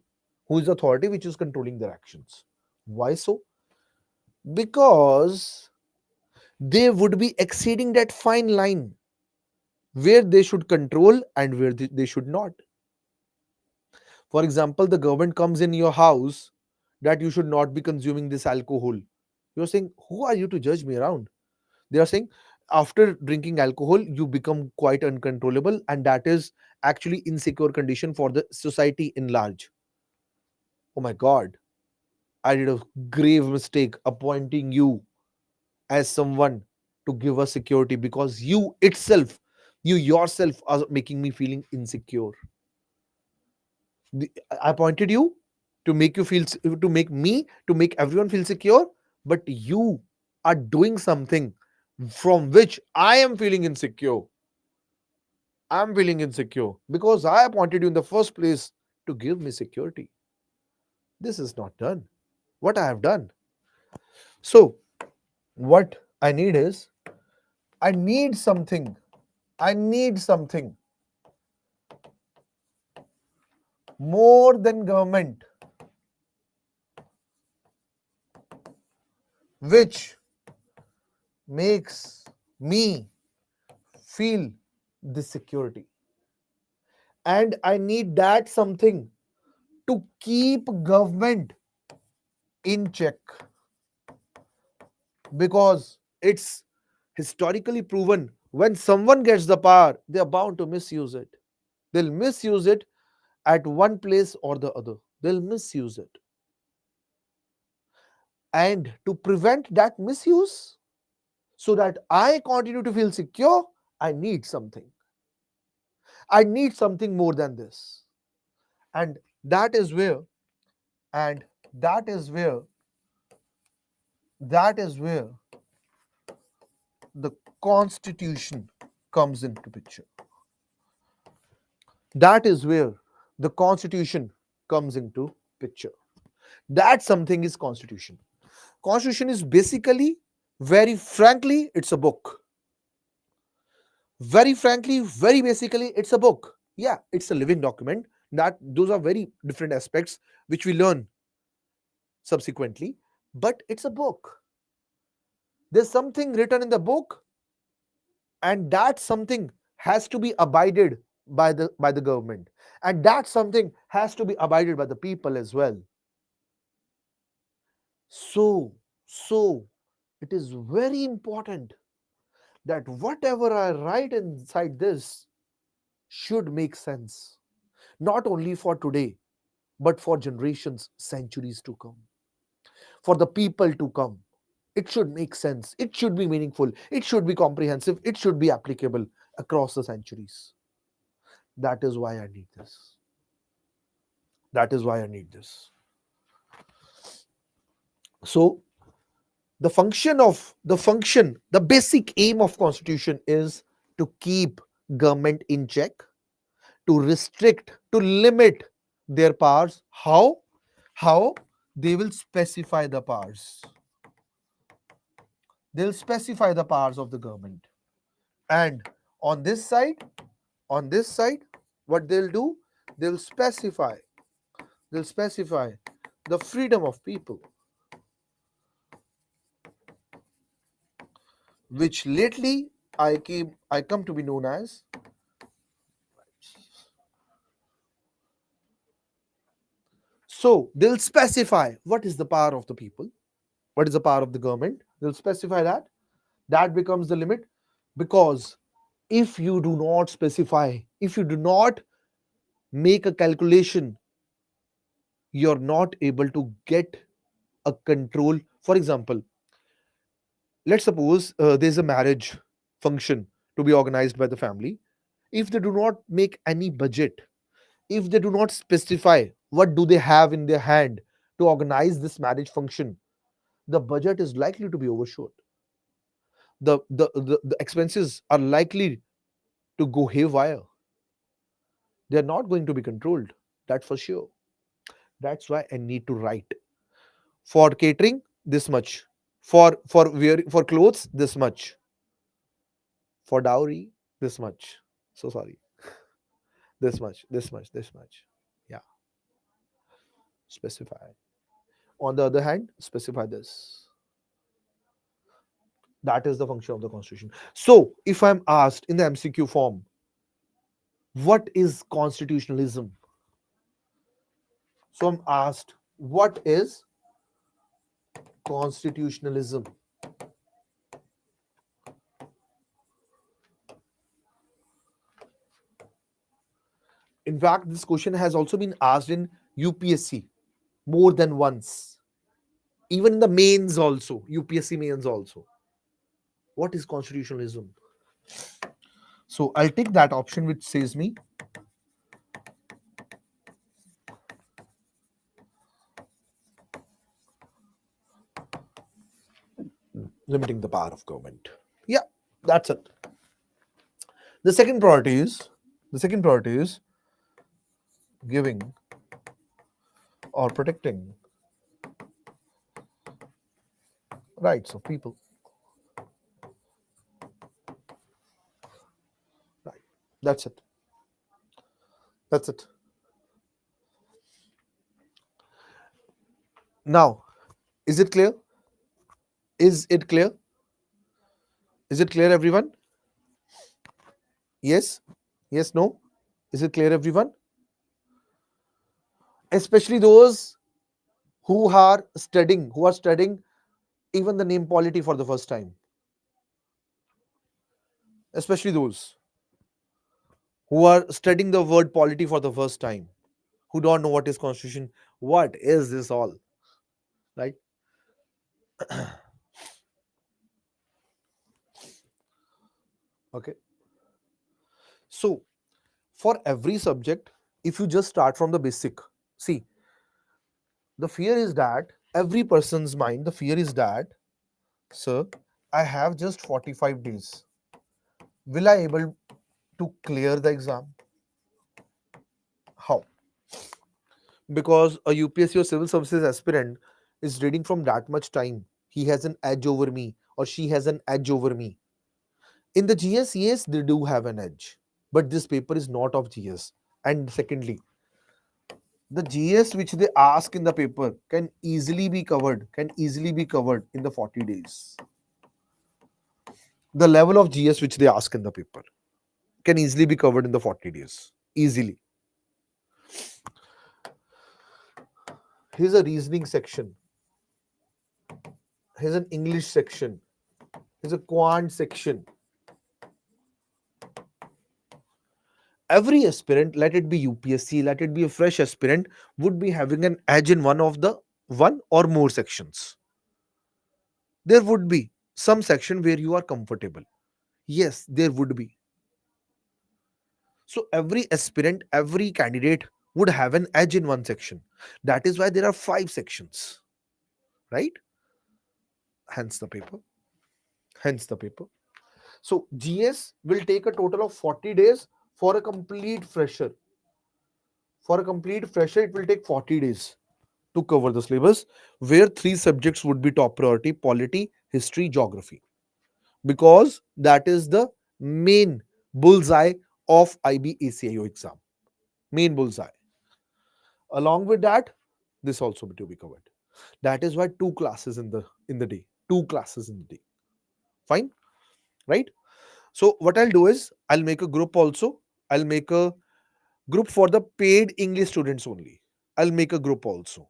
who is authority which is controlling their actions. Why so? Because they would be exceeding that fine line where they should control and where they should not. For example, the government comes in your house that you should not be consuming this alcohol. You're saying, who are you to judge me around? They are saying, after drinking alcohol, you become quite uncontrollable, and that is actually insecure condition for the society in large. Oh my God, I did a grave mistake appointing you as someone to give us security, because you yourself are making me feeling insecure. I appointed you to make you feel, to make everyone feel secure, but you are doing something from which I am feeling insecure. I'm feeling insecure because I appointed you in the first place to give me security. This is not done. What I have done. So, what I need is, I need something. I need something more than government, which makes me feel this security. And I need that something to keep government in check, because it's Historically proven, when someone gets the power, they are bound to misuse it. They'll misuse it at one place or the other. They'll misuse it. And to prevent that misuse, so that I continue to feel secure, I need something. I need something more than this. And that is where, and that is where, that is where the constitution comes into picture. That is where the constitution comes into picture. That something is constitution. Constitution is basically, very frankly, it's a book. Very frankly, very basically, it's a book. Yeah, it's a living document. That those are very different aspects which we learn subsequently, but it's a book. There's something written in the book, and that something has to be abided by the government, and that something has to be abided by the people as well. So it is very important that whatever I write inside this should make sense, not only for today, but for generations, centuries to come, for the people to come. It should make sense. It should be meaningful. It should be comprehensive. It should be applicable across the centuries. That is why I need this. That is why I need this. So the basic aim of constitution is to keep government in check, to restrict, to limit their powers. How they will specify the powers. They'll specify the powers of the government. And on this side, on this side, what they'll do, they'll specify, they'll specify the freedom of people, which lately I come to be known as. So they'll specify what is the power of the people, what is the power of the government. They'll specify that. That becomes the limit, because if you do not specify, if you do not make a calculation, you're not able to get a control. For example, let's suppose there's a marriage function to be organized by the family. If they do not make any budget, if they do not specify what do they have in their hand to organize this marriage function, the budget is likely to be overshot. The expenses are likely to go haywire. They are not going to be controlled. That's for sure. That's why I need to write. For catering, this much. For clothes, this much. For dowry, this much. So sorry. This much, this much, this much. Yeah. Specify. On the other hand, specify this. That is the function of the constitution. So if I'm asked in the MCQ form, what is constitutionalism? So I'm asked, what is constitutionalism? In fact, this question has also been asked in UPSC more than once. Even in the mains also, UPSC mains also. What is constitutionalism? So I'll take that option which says me limiting the power of government. Yeah, that's it. The second priority is giving or protecting rights of people. Right. That's it. That's it. Now, is it clear? Is it clear? Is it clear, everyone? Yes? Yes, no? Is it clear, everyone? Especially those who are studying even the name polity for the first time. especially those who are studying the word polity for the first time, who don't know what is constitution, what is this all, right? Okay. So for every subject, if you just start from the basic, see, the fear is that every person's mind, the fear is that, sir, I have just 45 days. Will I able to clear the exam? How? Because a UPSC or civil services aspirant is reading from that much time. He has an edge over me or she has an edge over me. In the GS, yes, they do have an edge, but this paper is not of GS. And secondly, the GS which they ask in the paper can easily be covered in the 40 days. The level of GS which they ask in the paper can easily be covered in the 40 days. Easily. Here's a reasoning section. Here's an English section. Here's a quant section. Every aspirant, let it be UPSC, let it be a fresh aspirant, would be having an edge in one or more sections. There would be some section where you are comfortable. Yes, there would be. So every aspirant, every candidate would have an edge in one section. That is why there are 5 sections, right? Hence the paper. Hence the paper. So GS will take a total of 40 days for a complete fresher. For a complete fresher, it will take 40 days to cover the syllabus, where 3 subjects would be top priority: polity, history, geography. Because that is the main bullseye of IB ACIO exam. Main bullseye. Along with that, this also to be covered. That is why 2 classes in the day. 2 classes in the day. Fine, right? So what I'll do is I'll make a group also. I'll make a group for the paid English students only. I'll make a group also,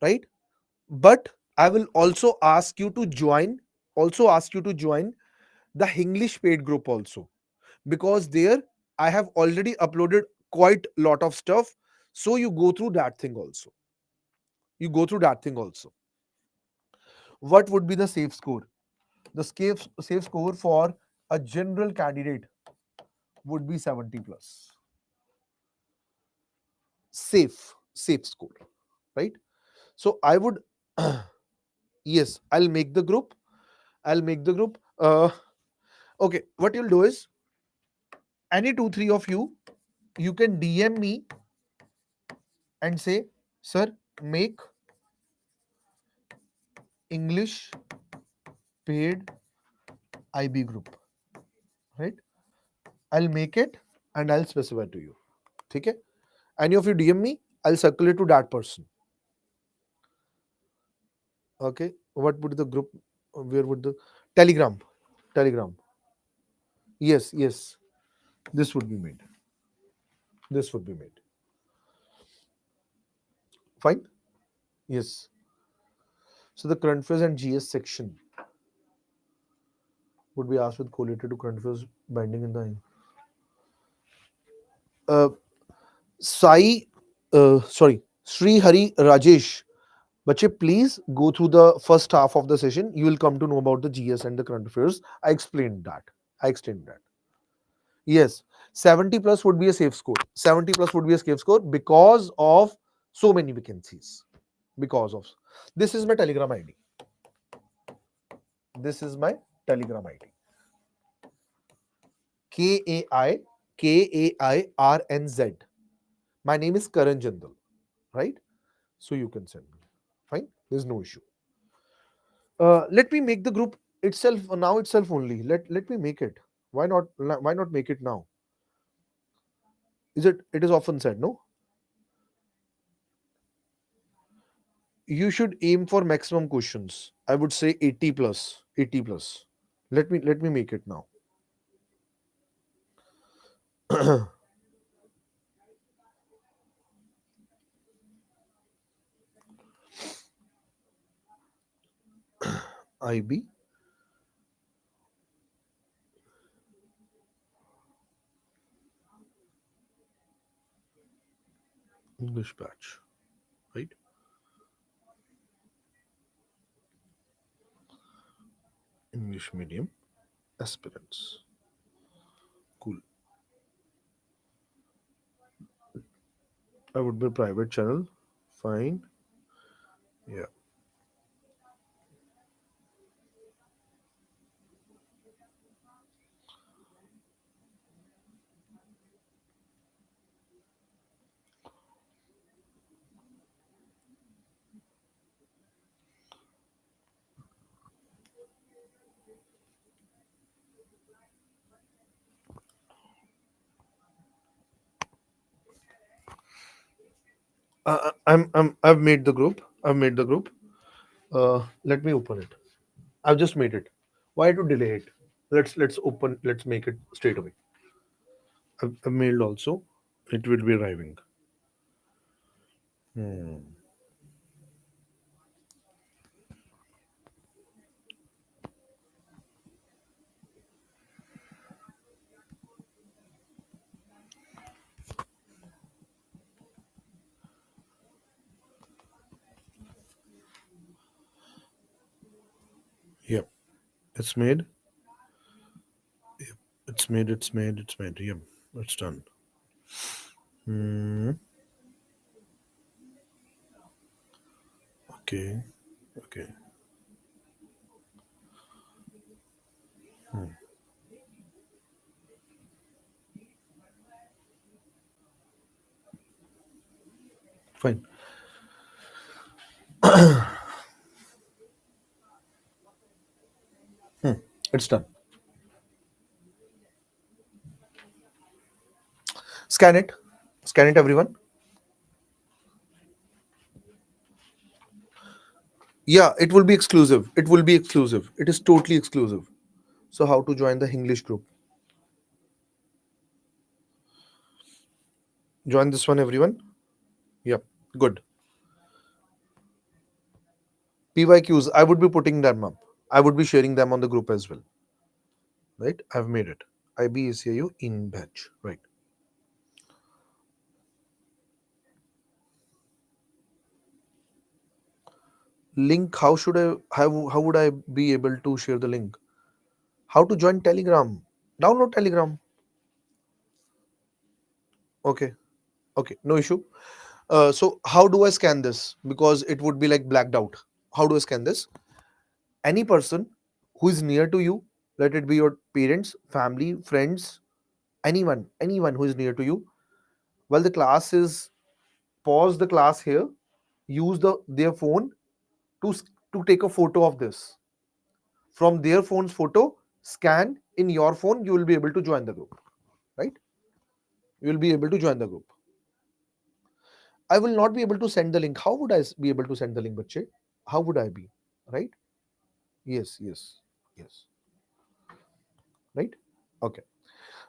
right? But I will also ask you to join the English paid group also, because there I have already uploaded quite lot of stuff. So you go through that thing also. You go through that thing also. What would be the safe score? The safe score for a general candidate would be 70 plus. Safe score, right? So I would, yes, I'll make the group. I'll make the group. Okay, what you'll do is, any 2 3 of you can DM me and say, sir, make English paid IB group, right? I'll make it and I'll specify to you. Okay? Any of you DM me, I'll circulate to that person. Okay? What would the group? Where would the Telegram? Telegram. Yes, yes. This would be made. This would be made. Fine. Yes. So the current affairs and GS section would be asked with collated to current affairs binding in the Sai, Sri Hari Rajesh. Bache, please go through the first half of the session. You will come to know about the GS and the current affairs. I explained that. I explained that. Yes, 70 plus would be a safe score. 70 plus would be a safe score because of so many vacancies. Because of this is my Telegram ID. This is my Telegram ID. KAIRNZ. My name is Karan Jindal, right? So you can send me. Fine, there's no issue. Let me make the group itself now itself only. Let me make it. Why not make it now? It is often said, no? You should aim for maximum questions. I would say 80 plus. 80 plus. Let me make it now. IB English batch, right? English medium aspirants. Cool. I would be private channel. Fine. Yeah. I've made the group. I've made the group. Let me open it. I've just made it. Why to delay it? Let's open. Let's make it straight away. I've mailed also. It will be arriving. Hmm. Yep. It's made. It's made. It's made. It's made. Yep. It's done. Hmm. Okay. Okay. Fine. It's done. Scan it. Scan it, everyone. Yeah, it will be exclusive. It will be exclusive. It is totally exclusive. So how to join the English group? Join this one, everyone. Yep. Good. PYQs. I would be putting them up. I would be sharing them on the group as well. Right. I've made it. IB ACIO in batch. Right. Link. How should I? How would I be able to share the link? How to join Telegram? Download Telegram. Okay. Okay. No issue. So how do I scan this? Because it would be like blacked out. How do I scan this? Any person who is near to you, let it be your parents, family, friends, anyone who is near to you, while the class is, pause the class here, use their phone to to take a photo of this. From their phone's photo, scan in your phone, you will be able to join the group. Right? You will be able to join the group. I will not be able to send the link. How would I be able to send the link, Bache? How would I be? Right? Yes, yes, yes. Right? Okay.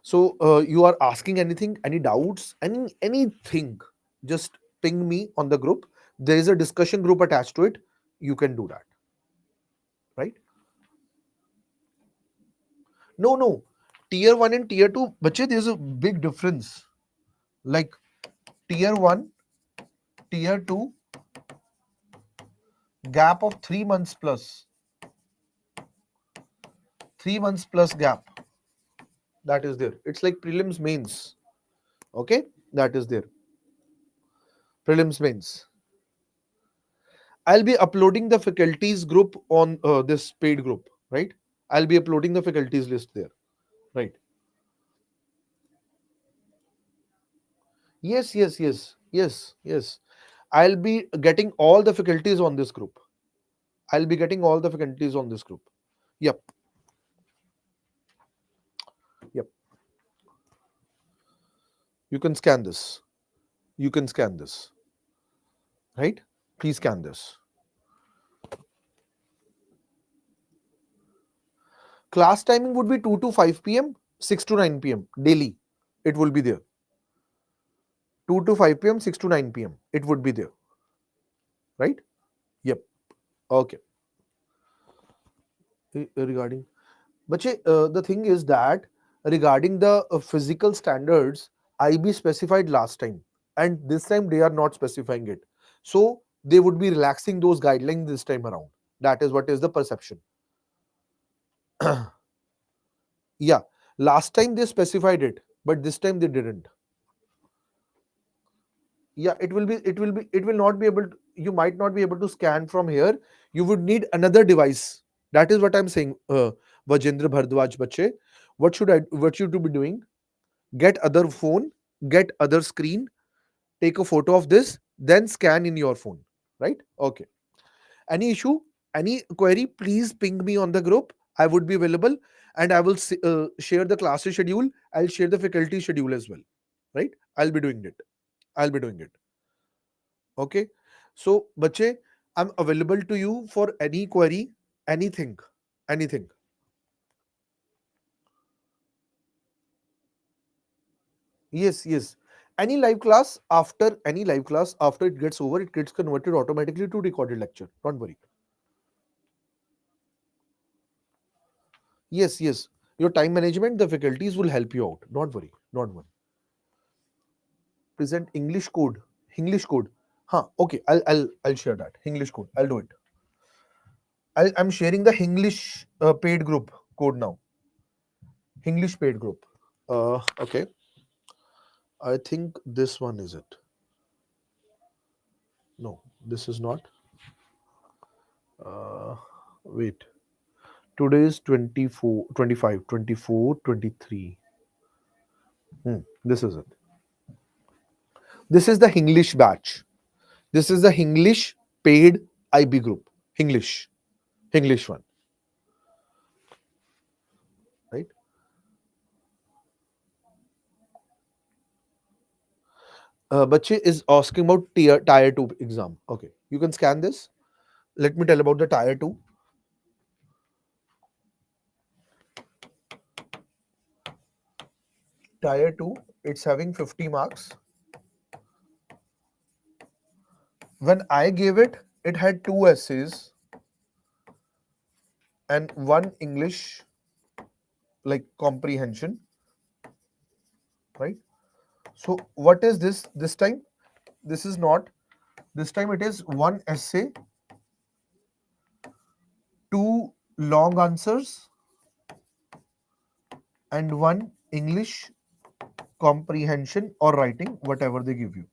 So you are asking anything, any doubts, anything, just ping me on the group. There is a discussion group attached to it. You can do that. Right? No, no. Tier 1 and tier 2, bache, there's a big difference. Like tier 1, tier 2, gap of 3 months plus. 3 months plus gap. That is there. It's like prelims mains. Okay? That is there. Prelims mains. I'll be uploading the faculties group on this paid group, right? I'll be uploading the faculties list there, right? Yes, yes, yes, yes, yes. I'll be getting all the faculties on this group. I'll be getting all the faculties on this group. Yep, yep. You can scan this. You can scan this, right? Please scan this. Class timing would be 2 to 5 p.m., 6 to 9 p.m. daily. It will be there. 2 to 5 p.m., 6 to 9 p.m. It would be there, right? Yep. Okay. Regarding, but the thing is that regarding the physical standards, IB specified last time. and this time they are not specifying it. So they would be relaxing those guidelines this time around. That is what is the perception. Yeah, last time they specified it, but this time they didn't. Yeah, it will not be able to, you might not be able to scan from here. You would need another device. That is what I'm saying. Vajendra Bhardwaj bache, what should you be doing? Get other phone, get other screen, take a photo of this, then scan in your phone. Right? Okay. Any issue, any query, please ping me on the group. I would be available, and I will share the classes schedule. I'll share the faculty schedule as well. Right? I'll be doing it. I'll be doing it. Okay. So, bache, I'm available to you for any query, anything, anything. Yes, yes. Any live class after it gets over, it gets converted automatically to recorded lecture. Don't worry. Yes, yes. Your time management, the faculties will help you out. Don't worry. Don't worry. Present English code. English code. Huh. Okay. I'll share that. English code. I'll do it. I'm sharing the English paid group code now. English paid group. Okay. I think this one is it. No, this is not. Uh, Wait. Today is 24, 25, 24, 23. This is it. This is the English batch. This is the English paid IB group. English. English one. Right? Bache is asking about tier 2 exam. Okay. You can scan this. Let me tell about the tier 2. Tier 2, it's having 50 marks. When I gave it, it had 2 essays and 1 English like comprehension, right? So what is this time? This is not. This time it is 1 essay, 2 long answers, and 1 English comprehension or writing, whatever they give you.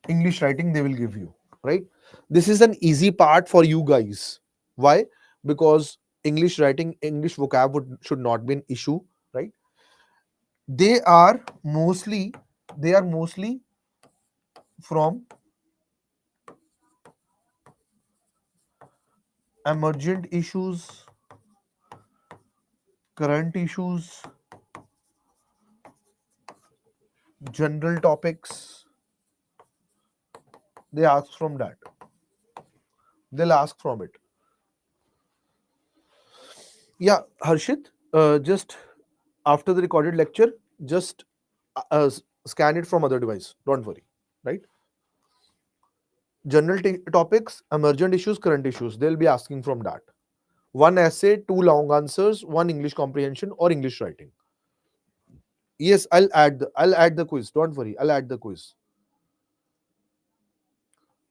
English writing they will give you, right? This is an easy part for you guys. Why? Because English writing, English vocab should not be an issue, right? They are mostly from emergent issues, current issues, general topics. They ask from that. They'll ask from it. Yeah, Harshit, just after the recorded lecture, just scan it from other device. Don't worry, right? General topics, emergent issues, current issues. They'll be asking from that. 1 essay, 2 long answers, 1 English comprehension or English writing. Yes, I'll add the quiz. Don't worry, I'll add the quiz.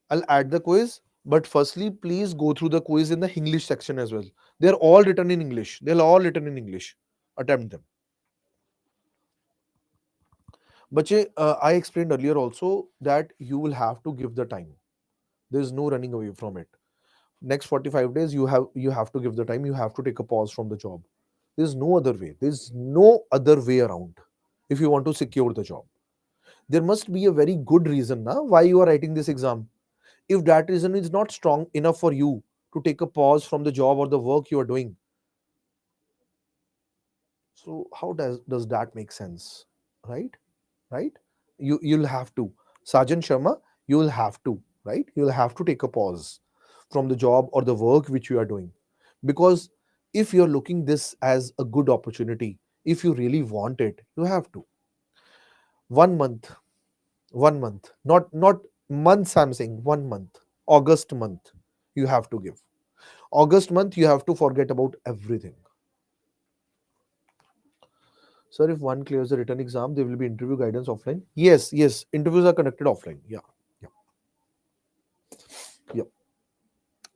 I'll add the quiz. But firstly, please go through the quiz in the English section as well. They're all written in English. They're all written in English. Attempt them. But I explained earlier also that you will have to give the time. There's no running away from it. Next 45 days, you have to give the time. You have to take a pause from the job. There's no other way. There's no other way around. If you want to secure the job, there must be a very good reason now why you are writing this exam. If that reason is not strong enough for you to take a pause from the job or the work you are doing, so how does that make sense, right? Right? You'll have to, Sergeant Sharma, you'll have to, right? You'll have to take a pause from the job or the work which you are doing, because if you're looking this as a good opportunity, if you really want it, you have to. 1 month, 1 month, not months, I'm saying 1 month. August month you have to give. August month you have to forget about everything. Sir, if one clears the written exam, there will be interview guidance offline. Yes, yes, interviews are conducted offline. Yeah, yeah, yeah.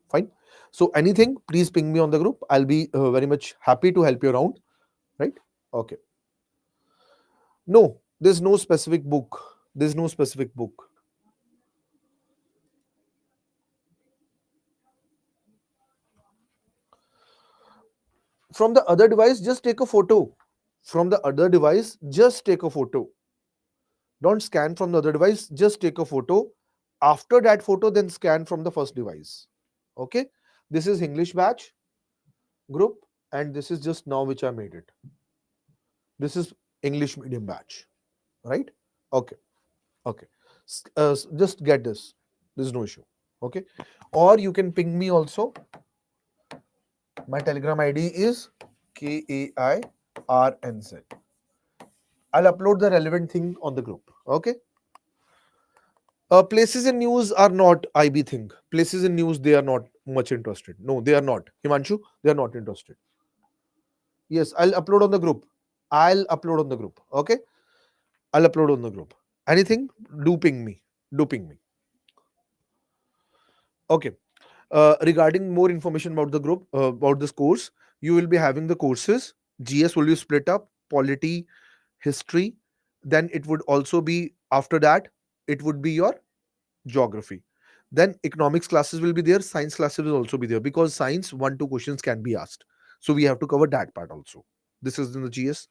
Fine. So anything, please ping me on the group. I'll be very much happy to help you around. Right? Okay. No, there's no specific book. There's no specific book. From the other device, just take a photo. From the other device, just take a photo. Don't scan from the other device, just take a photo. After that photo, then scan from the first device. Okay. This is English batch group, and this is just now which I made it. This is English medium batch. Right? Okay. Okay. Just get this. There's no issue. Okay. Or you can ping me also. My Telegram ID is KAIRNZ. I'll upload the relevant thing on the group. Okay. Places in news are not IB thing. Places in news, they are not much interested. No, they are not. Himanshu, they are not interested. Yes, I'll upload on the group. I'll upload on the group. Okay. I'll upload on the group. Anything? Do ping me. Do ping me. Okay. Regarding more information about the group, about this course, you will be having the courses. GS will be split up, polity, history. Then it would also be, after that, it would be your geography. Then economics classes will be there, science classes will also be there, because science, 1 2 questions can be asked. So we have to cover that part also. This is in the GS.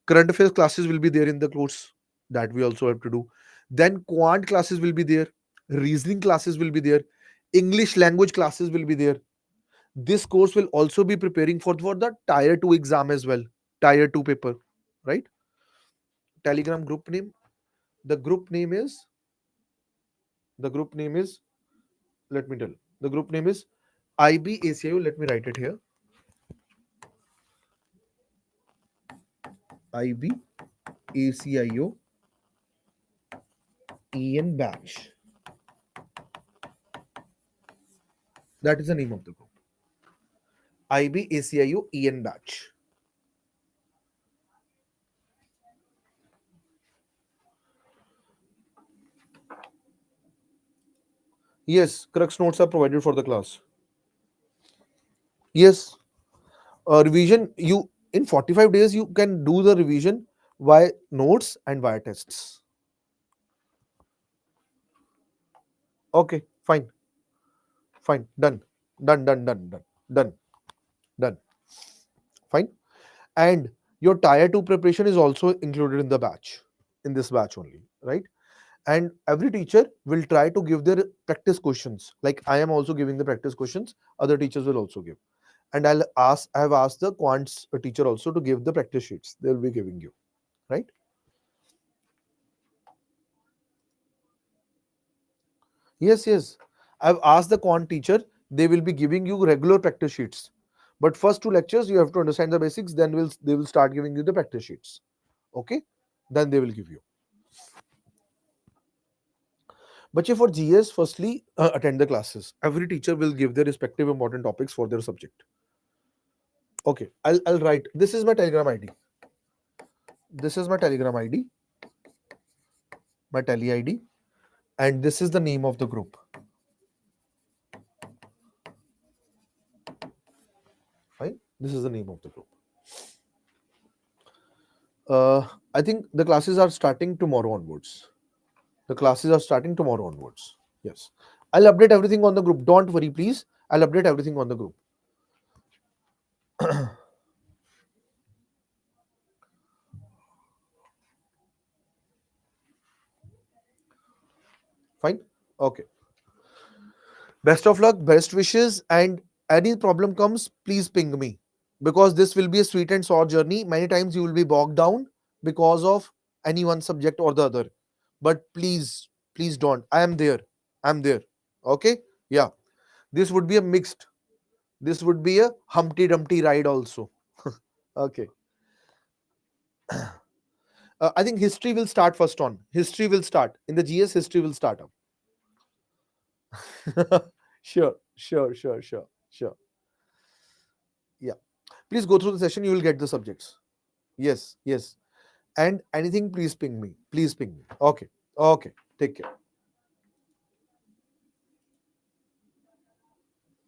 Current affairs classes will be there in the course, that we also have to do. Then quant classes will be there, reasoning classes will be there, English language classes will be there. This course will also be preparing for the tier 2 exam as well, tier 2 paper, right? Telegram group name, the group name is the group name is let me tell, the group name is IB ACIO. Let me write it here. IB ACIO Batch. That is the name of the group. IB ACIO Batch. Yes, crux notes are provided for the class. Yes, revision, you in 45 days you can do the revision via notes and via tests. Okay, fine, fine, done, done, done, done, done, done, done, fine. And your tier 2 preparation is also included in the batch, in this batch only, right? And every teacher will try to give their practice questions, like I am also giving the practice questions, other teachers will also give. And I have asked the quants teacher also to give the practice sheets, they will be giving you, right? Yes, yes, I've asked the quant teacher, they will be giving you regular practice sheets, but first 2 lectures you have to understand the basics, then they will start giving you the practice sheets. Okay, then they will give you. But for GS, firstly, attend the classes. Every teacher will give their respective important topics for their subject. Okay, I'll write. This is my Telegram ID. This is my Telegram ID, my Tele ID, and this is the name of the group. Fine. This is the name of the group. I think the classes are starting tomorrow onwards. The classes are starting tomorrow onwards. Yes. I'll update everything on the group. Don't worry, please. I'll update everything on the group. Fine. Okay. Best of luck, best wishes, and any problem comes, please ping me, because this will be a sweet and sour journey. Many times you will be bogged down because of any one subject or the other. But please, please don't. I am there. I'm there. Okay? Yeah. This would be a mixed. This would be a Humpty Dumpty ride also. Okay. I think history will start first on. History will start. In the GS, history will start up. Sure, sure, sure, sure, sure. Yeah. Please go through the session. You will get the subjects. Yes, yes. And anything, please ping me. Please ping me. Okay. Okay. Take care.